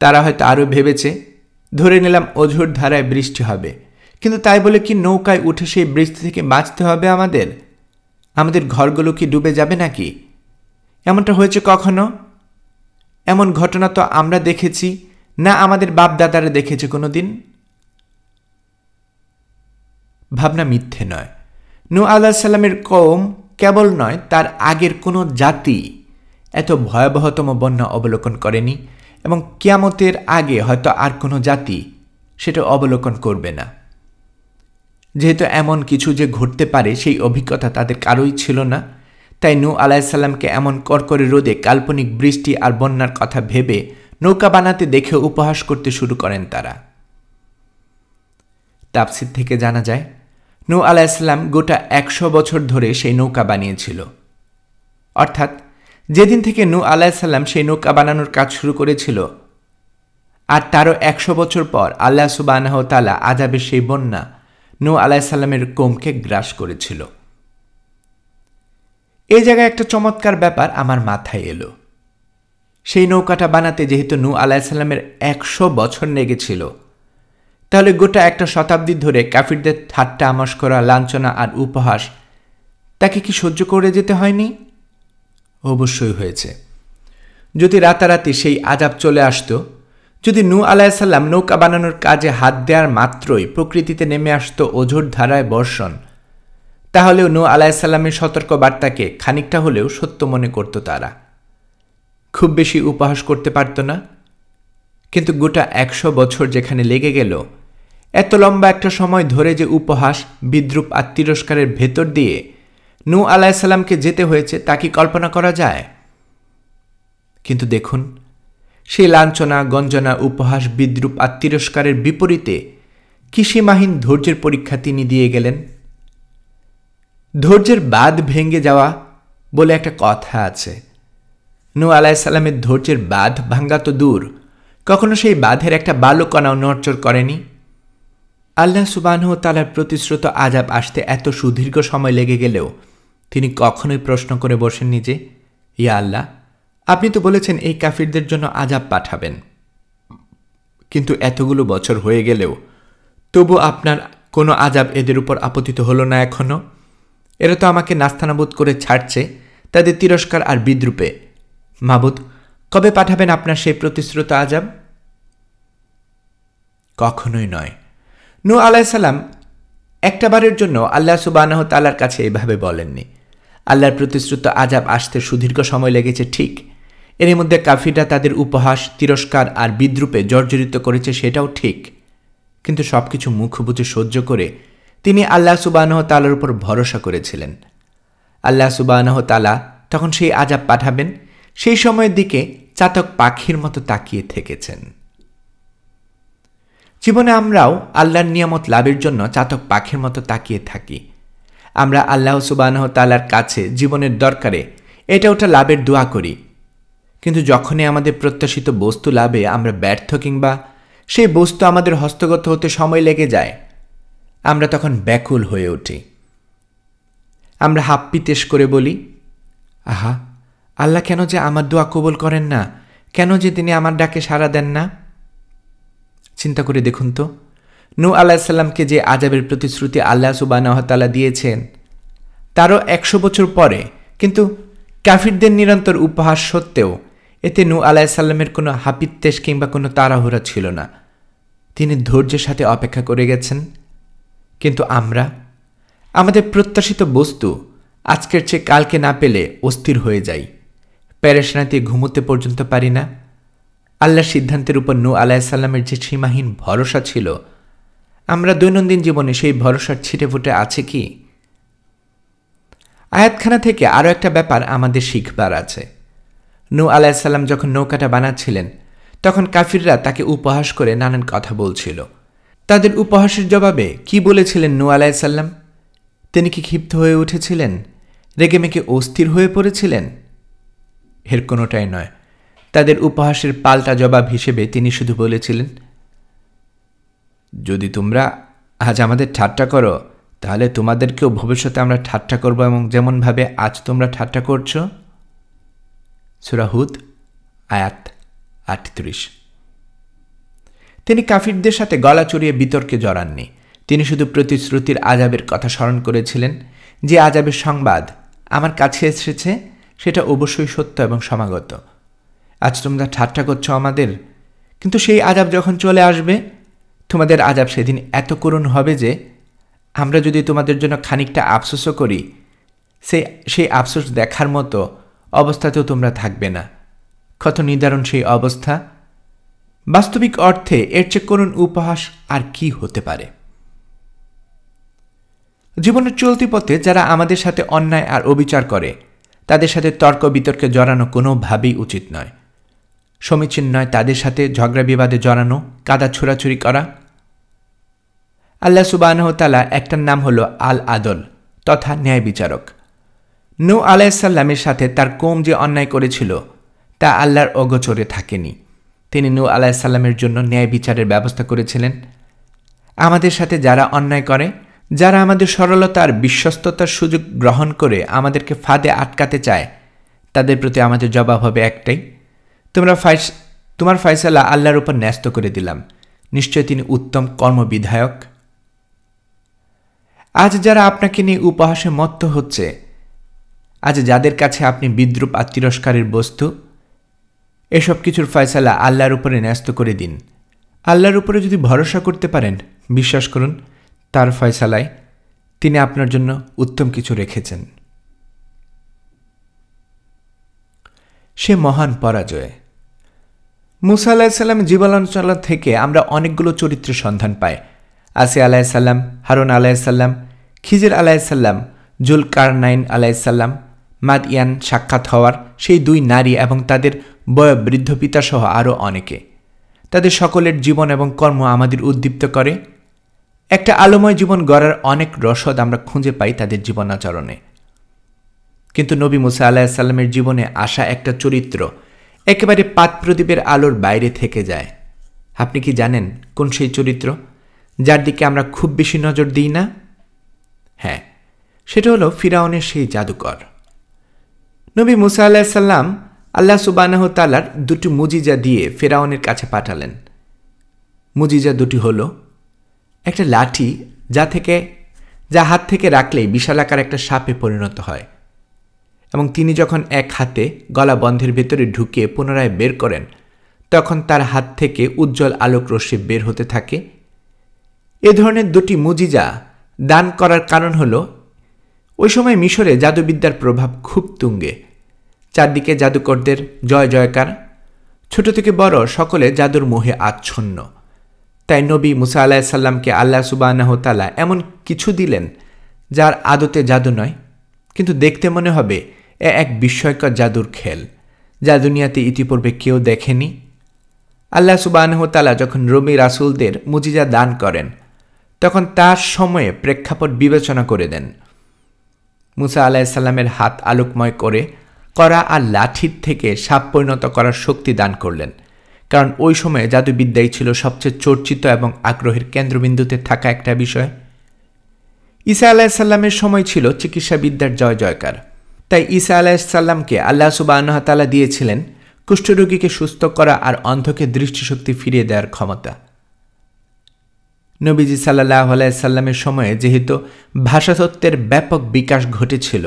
তারা হয়তো আরও ভেবেছে, ধরে নিলাম অঝোর ধারায় বৃষ্টি হবে, কিন্তু তাই বলে কি নৌকায় উঠে সেই বৃষ্টি থেকে বাঁচতে হবে আমাদের? আমাদের ঘরগুলো কি ডুবে যাবে নাকি? এমনটা হয়েছে কখনো? এমন ঘটনা তো আমরা দেখেছি না, আমাদের বাপ দাদারা দেখেছে কোনো দিন? ভাবনা মিথ্যে নয়। নূহ আলাইহিস সালামের কওম কেবল নয়, তার আগের কোনো জাতি এত ভয়াবহতম বন্যা অবলোকন করেনি, এবং কিয়ামতের আগে হয়তো আর কোনো জাতি সেটা অবলোকন করবে না। যেহেতু এমন কিছু যে ঘটতে পারে সেই অভিজ্ঞতা তাদের কারোই ছিল না, তাই নূহ আলাইহিস সালামকে এমন কড়কড়ে রোদে কাল্পনিক বৃষ্টি আর বন্যার কথা ভেবে নৌকা বানাতে দেখে উপহাস করতে শুরু করেন তারা। তাফসীর থেকে জানা যায়, নূহ আলাইহিস সালাম গোটা ১০০ বছর ধরে সেই নৌকা বানিয়েছিল। অর্থাৎ যেদিন থেকে নূহ আলাইহিস সালাম সেই নৌকা বানানোর কাজ শুরু করেছিল, আর তারও ১০০ বছর পর আল্লাহ সুবহানাহু ওয়া তাআলা আযাবের সেই বন্যা নূহ আলাইহিস সালামের কওমকে গ্রাস করেছিল। এই জায়গায় একটা চমৎকার ব্যাপার আমার মাথায় এলো। সেই নৌকাটা বানাতে যেহেতু নূহ আলাইহিস সালামের ১০০ বছর লেগেছিল, তাহলে গোটা একটা শতাব্দী ধরে কাফিরদের ঠাট্টা মশকরা, লাঞ্ছনা আর উপহাস তাকে কি সহ্য করে যেতে হয়নি? অবশ্যই হয়েছে। যদি রাতারাতি সেই আযাব চলে আসতো, যদি নূহ আলাইহিস সালাম নৌকা বানানোর কাজে হাত দেওয়ার মাত্রই প্রকৃতিতে নেমে আসতো অঝোর ধারায় বর্ষণ, তাহলেও নূহ আলাইহিসসালামের সতর্ক বার্তাকে খানিকটা হলেও সত্য মনে করত তারা। খুব বেশি উপহাস করতে পারত না, কিন্তু গোটা 100 বছর যেখানে লেগে গেল, এত লম্বা একটা সময় ধরে যে উপহাস, বিদ্রূপ আর তিরস্কারের ভেতর দিয়ে নূহ আলাইহিসসালামকে যেতে হয়েছে তা কি কল্পনা করা যায়? কিন্তু দেখুন, সেই লাঞ্ছনা, গঞ্জনা, উপহাস, বিদ্রূপ আর তিরস্কারের বিপরীতে কি সীমাহীন ধৈর্যের পরীক্ষা তিনি দিয়ে গেলেন। ধৈর্যের বাঁধ ভেঙে যাওয়া বলে একটা কথা আছে। নূহ আলাইহিসসালামের ধৈর্যের বাঁধ ভাঙ্গা তো দূর, কখনো সেই বাঁধের একটা বালুকণাও নড়চড় করেনি। আল্লাহ সুবহানাহু ওয়া তাআলার প্রতিশ্রুত আযাব আসতে এত সুদীর্ঘ সময় লেগে গেলেও তিনি কখনোই প্রশ্ন করে বসেননি যে, ইয়া আল্লাহ, আপনি তো বলেছেন এই কাফিরদের জন্য আযাব পাঠাবেন, কিন্তু এতগুলো বছর হয়ে গেলেও তবু আপনার কোনো আযাব এদের উপর আপতিত হলো না এখনো। এরা তো আমাকে নাস্তানাবুদ করে ছাড়ছে তাদের তিরস্কার আর বিদ্রূপে। মাবুদ, কবে পাঠাবেন আপনার সেই প্রতিশ্রুত আযাব? কখনোই নয়। নূহ আলাইহিসসালাম একটাবারের জন্য আল্লাহ সুবহানাহু ওয়া তাআলার কাছে এভাবে বলেননি। আল্লাহর প্রতিশ্রুত আযাব আসতে সুদীর্ঘ সময় লেগেছে ঠিক, এর মধ্যে কাফিররা তাদের উপহাস, তিরস্কার আর বিদ্রূপে জর্জরিত করেছে, সেটাও ঠিক। কিন্তু সবকিছু মুখ বুজে সহ্য করে তিনি আল্লাহ সুবহানাহু ওয়া তাআলার উপর ভরসা করেছিলেন। আল্লাহ সুবহানাহু ওয়া তাআলা তখন সেই আযাব পাঠাবেন, সেই সময়ের দিকে চাতক পাখির মতো তাকিয়ে থেকেছেন। জীবনে আমরাও আল্লাহর নিয়ামত লাভের জন্য চাতক পাখির মতো তাকিয়ে থাকি। আমরা আল্লাহ সুবহানাহু ওয়া তাআলার কাছে জীবনের দরকারে এটা ওটা লাভের দোয়া করি, কিন্তু যখনই আমাদের প্রত্যাশিত বস্তু লাভে আমরা ব্যর্থ কিংবা সেই বস্তু আমাদের হস্তগত হতে সময় লেগে যায়, আমরা তখন ব্যাকুল হয়ে উঠি। আমরা হাপ্পিতেশ করে বলি, আহা, আল্লাহ কেন যে আমার দোয়া কবুল করেন না, কেন যে তিনি আমার ডাকে সাড়া দেন না। চিন্তা করে দেখুন তো, নূহ আলাইহিসসালামকে যে আযাবের প্রতিশ্রুতি আল্লাহ সুবহানাহু ওয়া তাআলা দিয়েছেন তারও 100 বছর পরে, কিন্তু কাফিরদের নিরন্তর উপহাস সত্ত্বেও এতে নূহ আলাইহিসসালামের কোনো হাপিত্তেশ কিংবা কোনো তাড়াহুড়া ছিল না। তিনি ধৈর্যের সাথে অপেক্ষা করে গেছেন। কিন্তু আমরা আমাদের প্রত্যাশিত বস্তু আজকের চেয়ে কালকে না পেলে অস্থির হয়ে যাই, পেরেশানিতে ঘুমোতে পর্যন্ত পারি না। আল্লাহর সিদ্ধান্তের উপর নূহ আলাইহিসসালামের যে সীমাহীন ভরসা ছিল, আমরা দৈনন্দিন জীবনে সেই ভরসার ছিটেফুটে আছে কি? আয়াতখানা থেকে আরও একটা ব্যাপার আমাদের শিখবার আছে। নূহ আলাইহিসসালাম যখন নৌকাটা বানাচ্ছিলেন তখন কাফিররা তাকে উপহাস করে নানান কথা বলছিল। তাদের উপহাসের জবাবে কি বলেছিলেন নূহ আলাইহিসসালাম? তিনি কি ক্ষিপ্ত হয়ে উঠেছিলেন, রেগেমেগে অস্থির হয়ে পড়েছিলেন? এর কোনোটাই নয়। তাদের উপহাসের পাল্টা জবাব হিসেবে তিনি শুধু বলেছিলেন, যদি তোমরা আজ আমাদের ঠাট্টা করো তাহলে তোমাদেরকেও ভবিষ্যতে আমরা ঠাট্টা করব, এবং যেমনভাবে আজ তোমরা ঠাট্টা করছো। সূরা হুদ আয়াত 38। তিনি কাফিরদের সাথে গলা চড়িয়ে বিতর্কে জড়াননি। তিনি শুধু প্রতিশ্রুতির আযাবের কথা স্মরণ করেছিলেন, যে আযাবের সংবাদ আমার কাছে এসেছে সেটা অবশ্যই সত্য এবং সমাগত। আজ তোমরা ঠাট্টা করছো আমাদের, কিন্তু সেই আযাব যখন চলে আসবে, তোমাদের আযাব সেদিন এত করুণ হবে যে আমরা যদি তোমাদের জন্য খানিকটা আফসোসও করি, সেই আফসোস দেখার মতো অবস্থাতেও তোমরা থাকবে না। কত নিদারুণ সেই অবস্থা! বাস্তবিক অর্থে এর চেয়ে করুণ উপহাস আর কি হতে পারে? জীবনের চলতি পথে যারা আমাদের সাথে অন্যায় আর অবিচার করে, তাদের সাথে তর্ক বিতর্কে জড়ানো কোনোভাবেই উচিত নয়। সমীচীন নয় তাদের সাথে ঝগড়া বিবাদে জড়ানো, কাদা ছোড়াছুরি করা। আল্লাহ সুবহানাহু ওয়া তাআলা একটার নাম হলো আল আদল তথা ন্যায় বিচারক। নূহ আলাইহিসসালামের সাথে তার কওম যে অন্যায় করেছিল তা আল্লাহর অগোচরে থাকেনি। তিনি নূহ আলাইহিসসালামের জন্য ন্যায় বিচারের ব্যবস্থা করেছিলেন। আমাদের সাথে যারা অন্যায় করে, যারা আমাদের সরলতা আর বিশ্বস্ততার সুযোগ গ্রহণ করে আমাদেরকে ফাঁদে আটকাতে চায়, তাদের প্রতি আমাদের জবাব হবে একটাই, তোমার ফয়সালা আল্লাহর উপর ন্যস্ত করে দিলাম, নিশ্চয় তিনি উত্তম কর্মবিধায়ক। আজ যারা আপনাকে নিয়ে উপহাসে মত্ত হচ্ছে, আজ যাদের কাছে আপনি বিদ্রূপ আর তিরস্কারের বস্তু, এসব কিছুর ফয়সালা আল্লাহর উপরে ন্যস্ত করে দিন। আল্লাহর উপরে যদি ভরসা করতে পারেন, বিশ্বাস করুন তার ফয়সালায় তিনি আপনার জন্য উত্তম কিছু রেখেছেন। সে মহান পরাজয়। মুসা আলাহিসাল্লামের জীবনাচরণ থেকে আমরা অনেকগুলো চরিত্রের সন্ধান পাই। আসিয়া আলাহিসাল্লাম, হারুন আলাহিসাল্লাম, খিজির আলাহিসাল্লাম, জুলকারনাইন আলাহিসাল্লাম, মাদইয়ান সাক্ষাৎ হওয়ার সেই 2 নারী এবং তাদের বয়োবৃদ্ধ পিতাসহ আরও অনেকে। তাদের সকলের জীবন এবং কর্ম আমাদের উদ্দীপ্ত করে। একটা আলোময় জীবন গড়ার অনেক রসদ আমরা খুঁজে পাই তাদের জীবনাচরণে। কিন্তু নবী মুসা আলাহিসাল্লামের জীবনে আসা একটা চরিত্র একেবারে পাদপ্রদীপের আলোর বাইরে থেকে যায়। আপনি কি জানেন কোন সেই চরিত্র যার দিকে আমরা খুব বেশি নজর দিই না? হ্যাঁ, সেটা হলো ফিরাউনের সেই জাদুকর। নবী মুসা আলাহিসাল্লাম আল্লাহ সুবহানাহু ওয়া তাআলার 2টি মুজিজা দিয়ে ফিরাউনের কাছে পাঠালেন। মুজিজা 2টি হলো একটা লাঠি যা হাত থেকে রাখলেই বিশালাকার একটা সাপে পরিণত হয়, এবং তিনি যখন এক হাতে গলা বন্ধের ভেতরে ঢুকিয়ে পুনরায় বের করেন তখন তার হাত থেকে উজ্জ্বল আলোক রশ্মি বের হতে থাকে। এ ধরনের 2টি মুজিজা দান করার কারণ হল ওই সময় মিশরে জাদুবিদ্যার প্রভাব খুব তুঙ্গে। চারদিকে জাদুকরদের জয় জয়কার, ছোট থেকে বড় সকলে জাদুর মোহে আচ্ছন্ন। তাই নবী মুসা আলাহিসাল্লামকে আল্লাহ সুবহানাহু ওয়া তাআলা এমন কিছু দিলেন যার আদতে জাদু নয়, কিন্তু দেখতে মনে হবে এক বিস্ময়কর জাদুর খেল, যা দুনিয়াতে ইতিপূর্বে কেউ দেখেনি। আল্লাহ সুবহানাহু ওয়া তাআলা যখন নবী রাসূলদের মুজিজা দান করেন তখন তার সময়ে প্রেক্ষাপট বিবেচনা করে দেন। মুসা আলাহিসাল্লামের হাত আলোকময় করে করা আর লাঠির থেকে সাপ পরিণত করার শক্তি দান করলেন, কারণ ওই সময়ে জাদুবিদ্যাই ছিল সবচেয়ে চর্চিত এবং আগ্রহের কেন্দ্রবিন্দুতে থাকা একটা বিষয়। ঈসা আলাহিসাল্লামের সময় ছিল চিকিৎসাবিদ্যার জয় জয়কার। তাই ঈসা আলাহিসাল্লামকে আল্লাহ সুবহানাহু ওয়া তাআলা দিয়েছিলেন কুষ্ঠরোগীকে সুস্থ করা আর অন্ধকে দৃষ্টিশক্তি ফিরিয়ে দেওয়ার ক্ষমতা। নবীজি সাল্লাল্লাহু আলাইহি সাল্লামের সময়ে যেহেতু ভাষাতত্ত্বের ব্যাপক বিকাশ ঘটেছিল,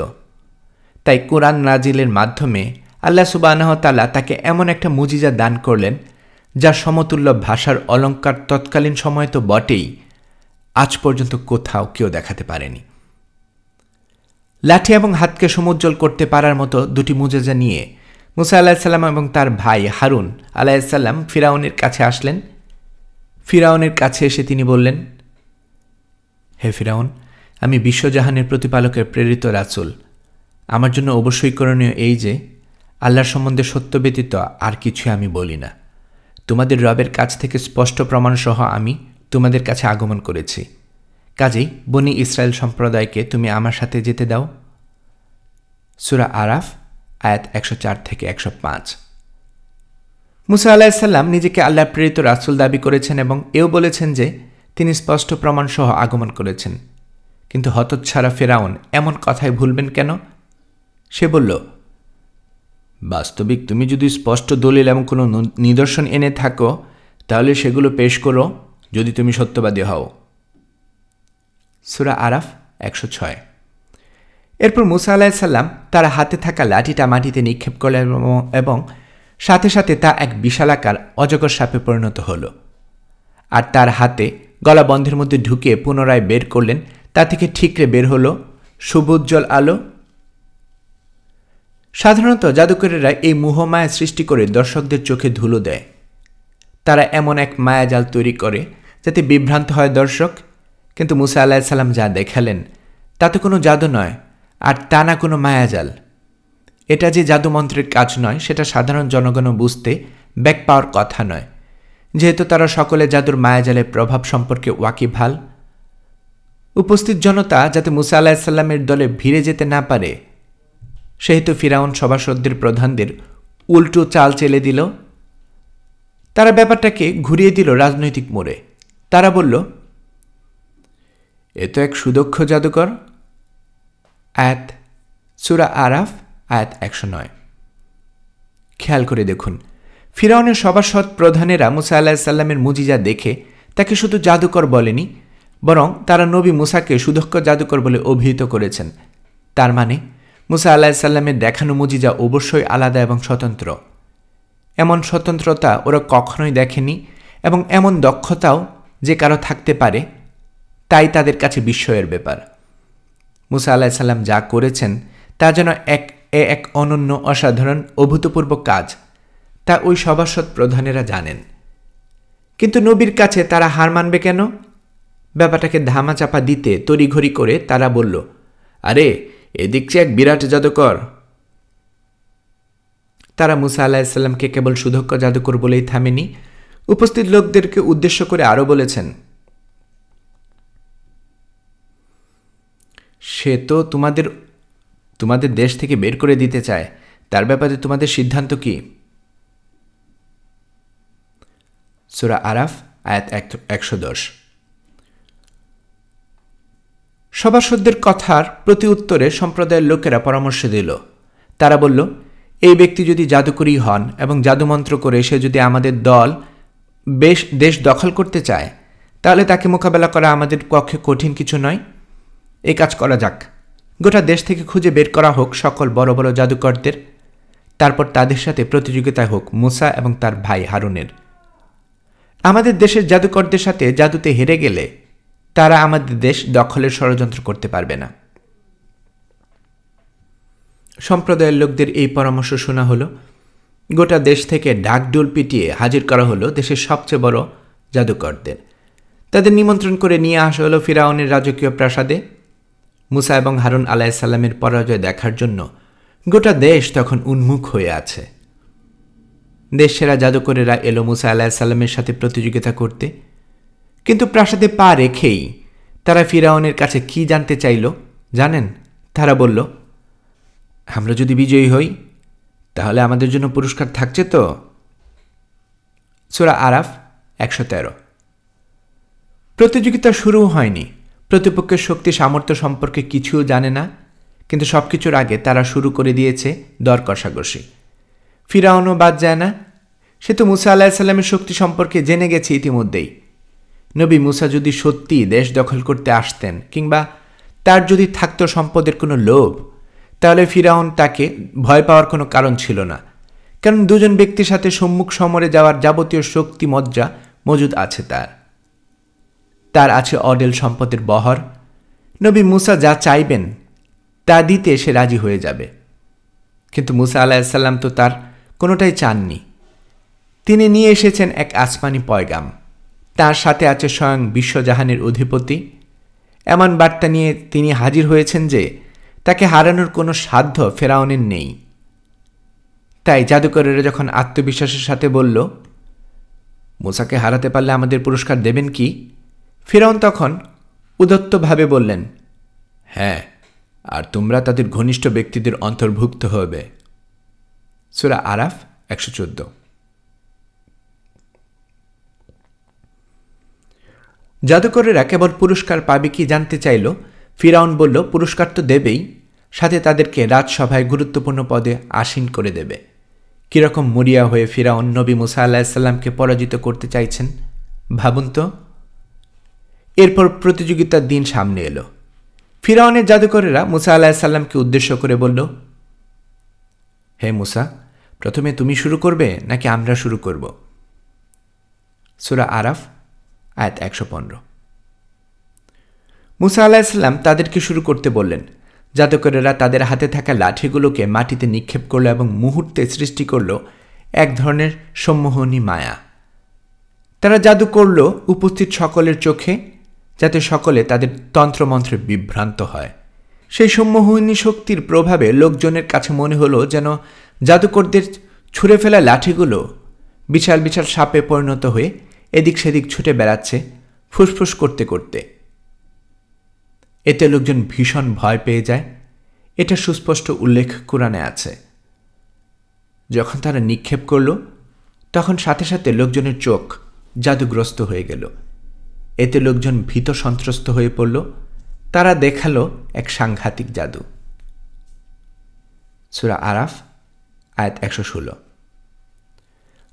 তাই কোরআন নাজিলের মাধ্যমে আল্লাহ সুবহানাহু ওয়া তাআলা তাকে এমন একটা মুজিজা দান করলেন যা সমতুল্য ভাষার অলঙ্কার তৎকালীন সময় তো বটেই, আজ পর্যন্ত কোথাও কেউ দেখাতে পারেনি। লাঠি এবং হাতকে সমুজ্জ্বল করতে পারার মতো 2টি মুজিজা নিয়ে মুসা আলাহিসাল্লাম এবং তার ভাই হারুন আলাহিসাল্লাম ফিরাউনের কাছে আসলেন। ফিরাউনের কাছে এসে তিনি বললেন, হে ফিরাউন, আমি বিশ্বজাহানের প্রতিপালকের প্রেরিত রাসূল। আমার জন্য অবশ্যই করণীয় এই যে আল্লাহর সম্বন্ধে সত্য ব্যতীত আর কিছু আমি বলি না। তোমাদের রবের কাছ থেকে স্পষ্ট প্রমাণসহ আমি তোমাদের কাছে আগমন করেছি। কাজেই বনি ইসরায়েল সম্প্রদায়কে তুমি আমার সাথে যেতে দাও। সূরা আরাফ আয়াত 104 থেকে 105। মুসা আলাহিসাল্লাম নিজেকে আল্লাহর প্রেরিত রাসূল দাবি করেছেন এবং এও বলেছেন যে তিনি স্পষ্ট প্রমাণসহ আগমন করেছেন। কিন্তু হতচ্ছাড়া ফিরাউন এমন কথায় ভুলবেন কেন? সে বলল, বাস্তবিক তুমি যদি স্পষ্ট দলিল এবং কোনো নিদর্শন এনে থাকো তাহলে সেগুলো পেশ করো, যদি তুমি সত্যবাদী হও। সূরা আরাফ 106। এরপর মুসা আলাহিসাল্লাম তার হাতে থাকা লাঠিটা মাটিতে নিক্ষেপ করলেন এবং সাথে সাথে তা এক বিশালাকার অজগর সাপে পরিণত হল। আর তার হাতে গলা বন্ধের মধ্যে ঢুকিয়ে পুনরায় বের করলেন, তা থেকে ঠিকরে বের হল সুবুজ্জ্বল আলো। সাধারণত জাদুকরেরা এই মোহমায়া সৃষ্টি করে দর্শকদের চোখে ধুলো দেয়। তারা এমন এক মায়াজাল তৈরি করে যাতে বিভ্রান্ত হয় দর্শক। কিন্তু মুসা আলাহিসাল্লাম যা দেখালেন তা তো কোনো জাদু নয়, আর তা না কোনো মায়াজাল। এটা যে জাদুমন্ত্রের কাজ নয় সেটা সাধারণ জনগণও বুঝতে ব্যাক পাওয়ার কথা নয়, যেহেতু তারা সকলে জাদুর মায়াজালের প্রভাব সম্পর্কে ওয়াকিবহাল। উপস্থিত জনতা যাতে মুসা আলাহিসাল্লামের দলে ভিড়ে যেতে না পারে সেহেতু ফিরাউন সভাসদদের প্রধানদের উল্টো চাল চেলে দিল। তারা ব্যাপারটাকে ঘুরিয়ে দিল রাজনৈতিক মোড়ে। তারা বলল, এ তো এক সুদক্ষ জাদুকর। আয়াত সূরা আরাফ আয়াত 109। খেয়াল করে দেখুন, ফিরাউনের সভাসদ প্রধানেরা মুসা আলাহিসাল্লামের মুজিজা দেখে তাকে শুধু জাদুকর বলেনি, বরং তারা নবী মুসাকে সুদক্ষ জাদুকর বলে অভিহিত করেছেন। তার মানে মুসা আলাহিসাল্লামের দেখানো মুজিজা অবশ্যই আলাদা এবং স্বতন্ত্র। এমন স্বতন্ত্রতা ওরা কখনোই দেখেনি, এবং এমন দক্ষতাও যে কারো থাকতে পারে তাই তাদের কাছে বিস্ময়ের ব্যাপার। মুসা আলাহিসাল্লাম যা করেছেন তা যেন এক অনন্য অসাধারণ অভূতপূর্ব কাজ, তা ওই সভাসদ প্রধানেরা জানেন। কিন্তু নবীর কাছে তারা হার মানবে কেন? ব্যাপারটাকে ধামাচাপা দিতে তড়িঘড়ি করে তারা বলল, আরে এ দেখছি এক বিরাট জাদুকর। তারা মুসা আলাহিসাল্লামকে কেবল সুদক্ষ জাদুকর বলেই থামেনি, উপস্থিত লোকদেরকে উদ্দেশ্য করে আরও বলেছেন, সে তো তোমাদের দেশ থেকে বের করে দিতে চায়, তার ব্যাপারে তোমাদের সিদ্ধান্ত কি? সূরা আরাফ আয়াত 110। সভাসদদের কথার প্রতি উত্তরে সম্প্রদায়ের লোকেরা পরামর্শ দিল। তারা বলল, এই ব্যক্তি যদি জাদুকরী হন এবং জাদুমন্ত্র করে সে যদি আমাদের দেশ দখল করতে চায়, তাহলে তাকে মোকাবেলা করা আমাদের পক্ষে কঠিন কিছু নয়। এই কাজ করা যাক, গোটা দেশ থেকে খুঁজে বের করা হোক সকল বড় বড় জাদুকরদের, তারপর তাদের সাথে প্রতিযোগিতা হোক মুসা এবং তার ভাই হারুনের। আমাদের দেশের জাদুকরদের সাথে জাদুতে হেরে গেলে তারা আমাদের দেশ দখলের ষড়যন্ত্র করতে পারবে না। সম্প্রদায়ের লোকদের এই পরামর্শ শোনা হলো। গোটা দেশ থেকে ঢাকঢোল পিটিয়ে হাজির করা হলো দেশের সবচেয়ে বড় জাদুকরদের। তাদের নিমন্ত্রণ করে নিয়ে আসা হলো ফিরাউনের রাজকীয় প্রাসাদে। মুসা এবং হারুন আলাইহিসসালামের পরাজয় দেখার জন্য গোটা দেশ তখন উন্মুখ হয়ে আছে। দেশ সেরা জাদুকরেরা এলো মুসা আলাইহিসসালামের সাথে প্রতিযোগিতা করতে, কিন্তু প্রাসাদে পা রেখেই তারা ফিরাউনের কাছে কি জানতে চাইল জানেন? তারা বলল, আমরা যদি বিজয়ী হই তাহলে আমাদের জন্য পুরস্কার থাকছে তো? সূরা আরাফ 113। প্রতিযোগিতা শুরু হয়নি, প্রতিপক্ষের শক্তি সামর্থ্য সম্পর্কে কিছুও জানে না, কিন্তু সবকিছুর আগে তারা শুরু করে দিয়েছে দর কষাকষি। ফিরাউনও বাদ যায় না, সে তো মুসা আলাহিসাল্লামের শক্তি সম্পর্কে জেনে গেছে ইতিমধ্যেই। নবী মুসা যদি সত্যি দেশ দখল করতে আসতেন কিংবা তার যদি থাকতো সম্পদের কোনো লোভ, তাহলে ফিরাউন তাকে ভয় পাওয়ার কোনো কারণ ছিল না, কারণ দুজন ব্যক্তির সাথে সম্মুখ সমরে যাওয়ার যাবতীয় শক্তি মজ্জা মজুদ আছে। তার আছে অডেল সম্পদের বহর। নবী মুসা যা চাইবেন তা দিতে সে রাজি হয়ে যাবে। কিন্তু মুসা আলাহিসাল্লাম তো তার কোনোটাই চাননি। তিনি নিয়ে এসেছেন এক আসমানি পয়গাম, তার সাথে আছে স্বয়ং বিশ্বজাহানের অধিপতি। এমন বার্তা নিয়ে তিনি হাজির হয়েছেন যে তাকে হারানোর কোনো সাধ্য ফেরাউনের নেই। তাই জাদুকরেরা যখন আত্মবিশ্বাসের সাথে বলল, মুসাকে হারাতে পারলে আমাদের পুরস্কার দেবেন কি? ফিরাউন তখন উদত্তভাবে বললেন, হ্যাঁ, আর তোমরা তাদের ঘনিষ্ঠ ব্যক্তিদের অন্তর্ভুক্ত হবে। সূরা আরাফ 114। জাদুকরেরা কেবল পুরস্কার পাবে কি জানতে চাইল। ফিরাউন বলল, পুরস্কার তো দেবেই, সাথে তাদেরকে রাজসভায় গুরুত্বপূর্ণ পদে আসীন করে দেবে। কিরকম মরিয়া হয়ে ফিরাউন নবী মুসা আলাহিসাল্লামকে পরাজিত করতে চাইছেন ভাবুন তো। এরপর প্রতিযোগিতার দিন সামনে এলো। ফিরাউনের জাদুকরেরা মুসা আলাহিসাল্লামকে উদ্দেশ্য করে বলল, হে মুসা, প্রথমে তুমি শুরু করবে নাকি আমরা শুরু করব? সূরা আরাফ আয়াত 115। মুসা আলাহিসাল্লাম তাদেরকে শুরু করতে বললেন। জাদুকরেরা তাদের হাতে থাকা লাঠিগুলোকে মাটিতে নিক্ষেপ করল এবং মুহূর্তে সৃষ্টি করল এক ধরনের সম্মোহনী মায়া। তারা জাদু করল উপস্থিত সকলের চোখে, যাতে সকলে তাদের তন্ত্রমন্ত্রে বিভ্রান্ত হয়। সেই সম্মোহনী শক্তির প্রভাবে লোকজনের কাছে মনে হলো যেন জাদুকরদের ছুঁড়ে ফেলা লাঠিগুলো বিশাল বিশাল সাপে পরিণত হয়ে এদিক সেদিক ছুটে বেড়াচ্ছে ফুসফুস করতে করতে। এতে লোকজন ভীষণ ভয় পেয়ে যায়। এটা সুস্পষ্ট উল্লেখ কুরআনে আছে। যখন তারা নিক্ষেপ করল তখন সাথে সাথে লোকজনের চোখ জাদুগ্রস্ত হয়ে গেল। এতে লোকজন ভীত সন্ত্রস্ত হয়ে পড়ল। তারা দেখালো এক সাংঘাতিক জাদু। সূরা আরাফ আয়াত 116।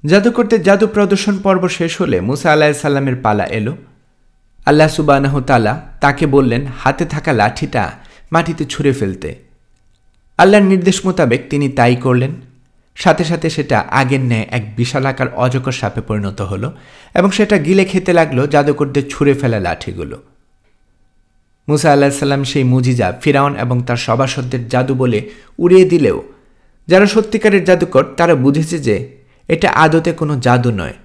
জাদুকরদের জাদু প্রদর্শন পর্ব শেষ হলে মুসা আলাহিসাল্লামের পালা এলো। আল্লাহ সুবহানাহু তাআলা তাকে বললেন হাতে থাকা লাঠিটা মাটিতে ছুঁড়ে ফেলতে। আল্লাহর নির্দেশ মোতাবেক তিনি তাই করলেন। সাথে সাথে সেটা আগের ন্যায় এক বিশালাকার অজগর সাপে পরিণত হলো এবং সেটা গিলে খেতে লাগলো জাদুকরদের ছুঁড়ে ফেলা লাঠিগুলো। মুসা আলাহিসাল্লাম সেই মুজিজা ফিরাউন এবং তার সভাসদদের জাদু বলে উড়িয়ে দিলেও যারা সত্যিকারের জাদুকর তারা বুঝেছে যে এটা আদতে কোনো জাদু নয়,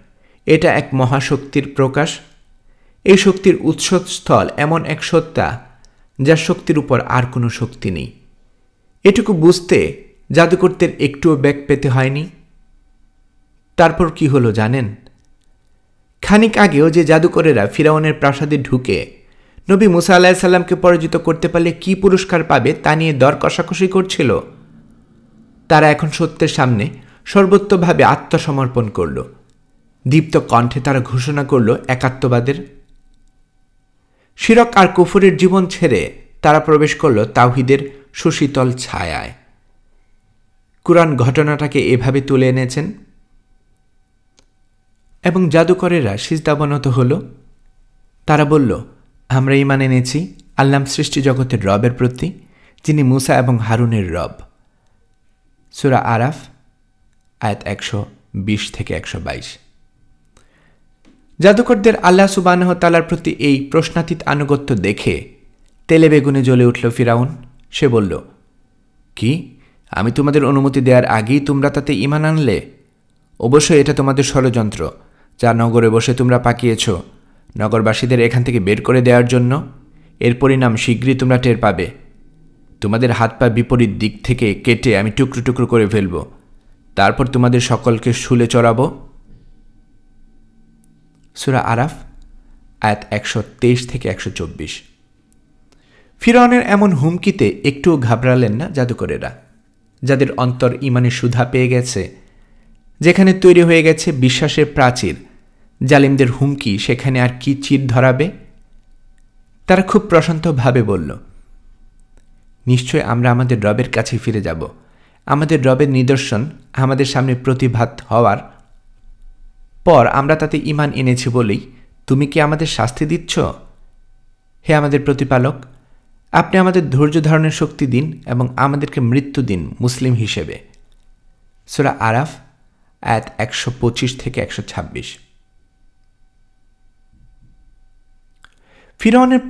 এটা এক মহাশক্তির প্রকাশ। এই শক্তির উৎসস্থল এমন এক সত্তা যার শক্তির উপর আর কোনো শক্তি নেই। এটুকু বুঝতে জাদুকরদের একটুও বেগ পেতে হয়নি। তারপর কি হলো জানেন? খানিক আগেও যে জাদুকরেরা ফিরাউনের প্রাসাদে ঢুকে নবী মুসা আলাহিসাল্লামকে পরাজিত করতে পারলে কি পুরস্কার পাবে তা নিয়ে দর কষাকষি করছিল, তারা এখন সত্যের সামনে সর্বোত্তভাবে আত্মসমর্পণ করল। দীপ্ত কণ্ঠে তারা ঘোষণা করল একাত্মবাদের। শিরক আর কুফরের জীবন ছেড়ে তারা প্রবেশ করল তাওহীদের সুশীতল ছায়ায়। কুরআন ঘটনাটাকে এভাবে তুলে এনেছেন। এবং জাদুকরেরা সিজদাবনত হল। তারা বলল, আমরা ঈমান এনেছি আল্লাহ সৃষ্টি জগতের রবের প্রতি, যিনি মুসা এবং হারুনের রব। সূরা আরাফ আয়াত 120-122। জাদুকরদের আল্লাহ সুবহানাহু ওয়া তাআলার প্রতি এই প্রশ্নাতীত আনুগত্য দেখে তেলে বেগুনে জ্বলে উঠল ফিরাউন। সে বলল, কি, আমি তোমাদের অনুমতি দেওয়ার আগেই তোমরা তাতে ঈমান আনলে? অবশ্যই এটা তোমাদের ষড়যন্ত্র, যা নগরে বসে তোমরা পাকিয়েছ নগরবাসীদের এখান থেকে বের করে দেওয়ার জন্য। এর পরিণাম শীঘ্রই তোমরা টের পাবে। তোমাদের হাত পা বিপরীত দিক থেকে কেটে আমি টুকরো টুকরো করে ফেলব, তারপর তোমাদের সকলকে শুলে চড়াব। সূরা আরাফ আয়াত 123-124। ফিরআউনের এমন হুমকিতে একটুও ঘাবড়ালেন না জাদুকরেরা, যাদের অন্তর ঈমানের সুধা পেয়ে গেছে। যেখানে তৈরি হয়ে গেছে বিশ্বাসের প্রাচীর, জালিমদের হুমকি সেখানে আর কি চির ধরাবে? তারা খুব প্রশান্তভাবে বলল, নিশ্চয় আমরা আমাদের রবের কাছে ফিরে যাব। আমাদের রবের নিদর্শন আমাদের সামনে প্রতিভাত হওয়ার পর আমরা তাতে ঈমান এনেছি বলেই তুমি কি আমাদের শাস্তি দিচ্ছ? হে আমাদের প্রতিপালক, আপনি আমাদের ধৈর্য ধারণের শক্তি দিন এবং আমাদেরকে মৃত্যু দিন মুসলিম হিসেবে। সূরা আরাফ আয়াত 125-126। ফিরআউনের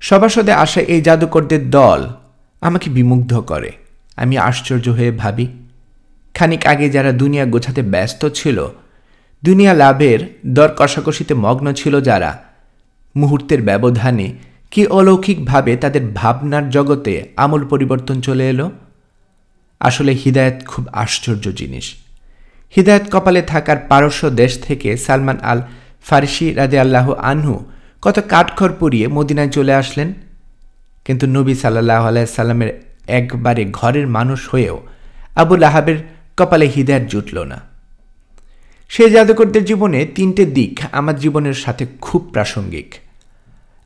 সভাসদে আসা এই জাদুকরদের দল আমাকে বিমুগ্ধ করে। আমি আশ্চর্য হয়ে ভাবি, খানিক আগে যারা দুনিয়া গোছাতে ব্যস্ত ছিল, দুনিয়া লাভের দর কষাকষিতে মগ্ন ছিল যারা, মুহূর্তের ব্যবধানে কি অলৌকিকভাবে তাদের ভাবনার জগতে আমূল পরিবর্তন চলে এলো। আসলে হিদায়াত খুব আশ্চর্য জিনিস। হিদায়াত কপালে থাকার পারস্য দেশ থেকে সালমান আল ফারিসি রাদিয়াল্লাহু আনহু কত কাঠখড় পুড়িয়ে মদিনায় চলে আসলেন, কিন্তু নবী সাল্লাল্লাহু আলাইহি সাল্লামের একবারে ঘরের মানুষ হয়েও আবু লাহাবের কপালে হিদায়াত জুটল না। সেই জাদুকরদের জীবনে তিনটে দিক আমার জীবনের সাথে খুব প্রাসঙ্গিক।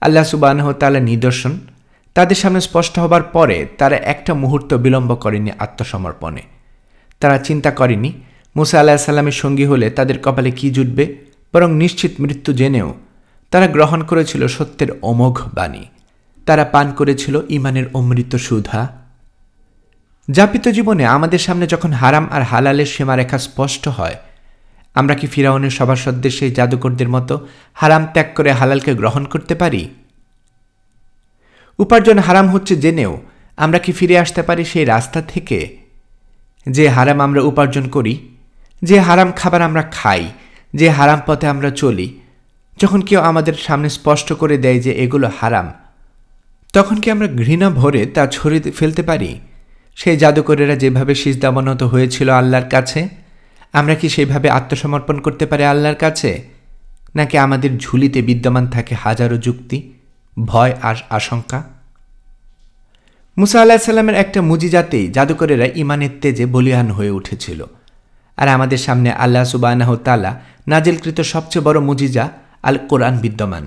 আল্লাহ সুবহানাহু ওয়া তাআলার নিদর্শন তাদের সামনে স্পষ্ট হবার পরে তারা একটা মুহূর্ত বিলম্ব করেনি আত্মসমর্পণে। তারা চিন্তা করেনি মুসা আলাইহিস সালামের সঙ্গী হলে তাদের কপালে কি জুটবে, বরং নিশ্চিত মৃত্যু জেনেও তারা গ্রহণ করেছিল সত্যের অমোঘ বাণী। তারা পান করেছিল ঈমানের অমৃত সুধা। যাপিত জীবনে আমাদের সামনে যখন হারাম আর হালালের সীমারেখা স্পষ্ট হয়, আমরা কি ফিরআউনের সভাসদদের সেই জাদুকরদের মতো হারাম ত্যাগ করে হালালকে গ্রহণ করতে পারি? উপার্জন হারাম হচ্ছে জেনেও আমরা কি ফিরে আসতে পারি সেই রাস্তা থেকে? যে হারাম আমরা উপার্জন করি, যে হারাম খাবার আমরা খাই, যে হারাম পথে আমরা চলি, যখন কেউ আমাদের সামনে স্পষ্ট করে দেয় যে এগুলো হারাম, তখন কি আমরা ঘৃণা ভরে তা ছড়িয়ে ফেলতে পারি? সেই জাদুকরেরা যেভাবে সিজদাবনত হয়েছিল আল্লাহর কাছে, আমরা কি সেইভাবে আত্মসমর্পণ করতে পারি আল্লাহর কাছে? নাকি আমাদের ঝুলিতে বিদ্যমান থাকে হাজারো যুক্তি, ভয় আর আশঙ্কা? মুসা আলাইহিস সালামের একটা মুজিজাতেই জাদুকরেরা ঈমানের তেজে বলীয়ান হয়ে উঠেছিল। আর আমাদের সামনে আল্লাহ সুবহানাহু ওয়া তাআলা নাজিলকৃত সবচেয়ে বড় মুজিজা আল কোরআন বিদ্যমান।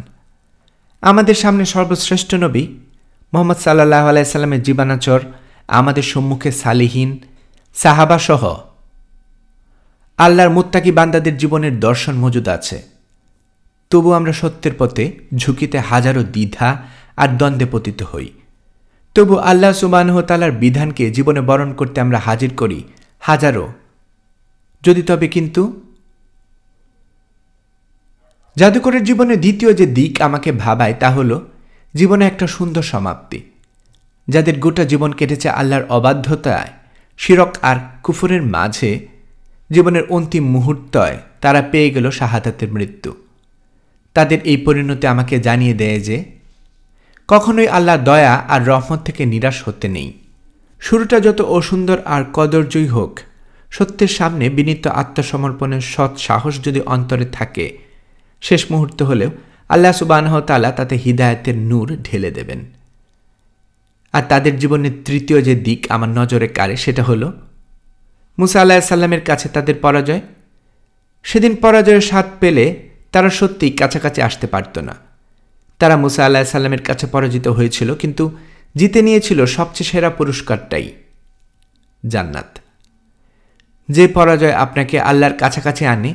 আমাদের সামনে সর্বশ্রেষ্ঠ নবী মুহাম্মদ সাল্লাল্লাহু আলাইহি সাল্লামের জীবনাচর, আমাদের সম্মুখে সালিহিন সাহাবা সহ আল্লাহর মুত্তাকি বান্দাদের জীবনের দর্শন মজুদ আছে। তবু আমরা সত্যের পথে ঝুঁকিতে হাজারো দ্বিধা আর দ্বন্দ্বে পতিত হই। তবু আল্লাহ সুবহানাহু ওয়া তাআলার বিধানকে জীবনে বরণ করতে আমরা হাজির করি হাজারো যদি তবে কিন্তু। জাদুকরের জীবনের দ্বিতীয় যে দিক আমাকে ভাবায় তা হল জীবনে একটা সুন্দর সমাপ্তি। যাদের গোটা জীবন কেটেছে আল্লাহর অবাধ্যতায়, শিরক আর কুফরের মাঝে, জীবনের অন্তিম মুহূর্তয় তারা পেয়ে গেল শাহাদাতের মৃত্যু। তাদের এই পরিণতি আমাকে জানিয়ে দেয় যে কখনোই আল্লাহ দয়া আর রহমত থেকে নিরাশ হতে নেই। শুরুটা যত অসুন্দর আর কদর্যই হোক, সত্যের সামনে বিনীত আত্মসমর্পণের সৎ সাহস যদি অন্তরে থাকে, শেষ মুহূর্ত হলেও আল্লাহ সুবহানাহু ওয়া তাআলা তাতে হিদায়াতের নূর ঢেলে দেবেন। আর তাদের জীবনের তৃতীয় যে দিক আমার নজরে কাড়ে সেটা হলো মুসা আলাইহিস সালামের কাছে তাদের পরাজয়। সেদিন পরাজয়ের স্বাদ পেলে তারা সত্যিই কাছাকাছি আসতে পারত না। তারা মুসা আলাইহিস সালামের কাছে পরাজিত হয়েছিল, কিন্তু জিতে নিয়েছিল সবচেয়ে সেরা পুরস্কারটাই, জান্নাত। যে পরাজয় আপনাকে আল্লাহর কাছাকাছি আনে,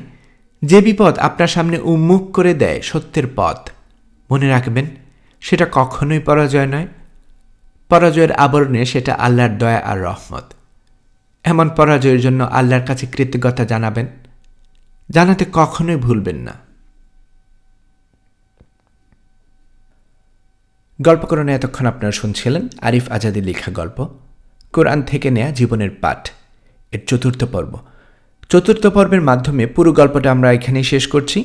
যে বিপদ আপনার সামনে উন্মুখ করে দেয় সত্যের পথ, মনে রাখবেন সেটা কখনোই পরাজয় নয়। পরাজয়ের আবরণে সেটা আল্লাহর দয়া আর রহমত। এমন পরাজয়ের জন্য আল্লাহর কাছে কৃতজ্ঞতা জানাবেন, জানাতে কখনোই ভুলবেন না। গল্পকরণে এতক্ষণ আপনারা শুনছিলেন আরিফ আজাদের লেখা গল্প কোরআন থেকে নেয়া জীবনের পাঠ, এর চতুর্থ পর্ব। চতুর্থ পর্বের মাধ্যমে পুরো গল্পটা আমরা এখানেই শেষ করছি।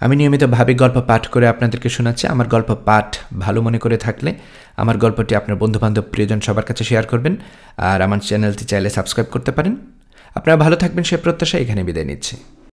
আমি নিয়মিতভাবে গল্প পাঠ করে আপনাদেরকে শোনাচ্ছি। আমার গল্প পাঠ ভালো মনে করে থাকলে আমার গল্পটি আপনার বন্ধুবান্ধব প্রিয়জন সবার কাছে শেয়ার করবেন, আর আমার চ্যানেলটি চাইলে সাবস্ক্রাইব করতে পারেন। আপনারা ভালো থাকবেন সে প্রত্যাশা এখানে বিদায় নিচ্ছি।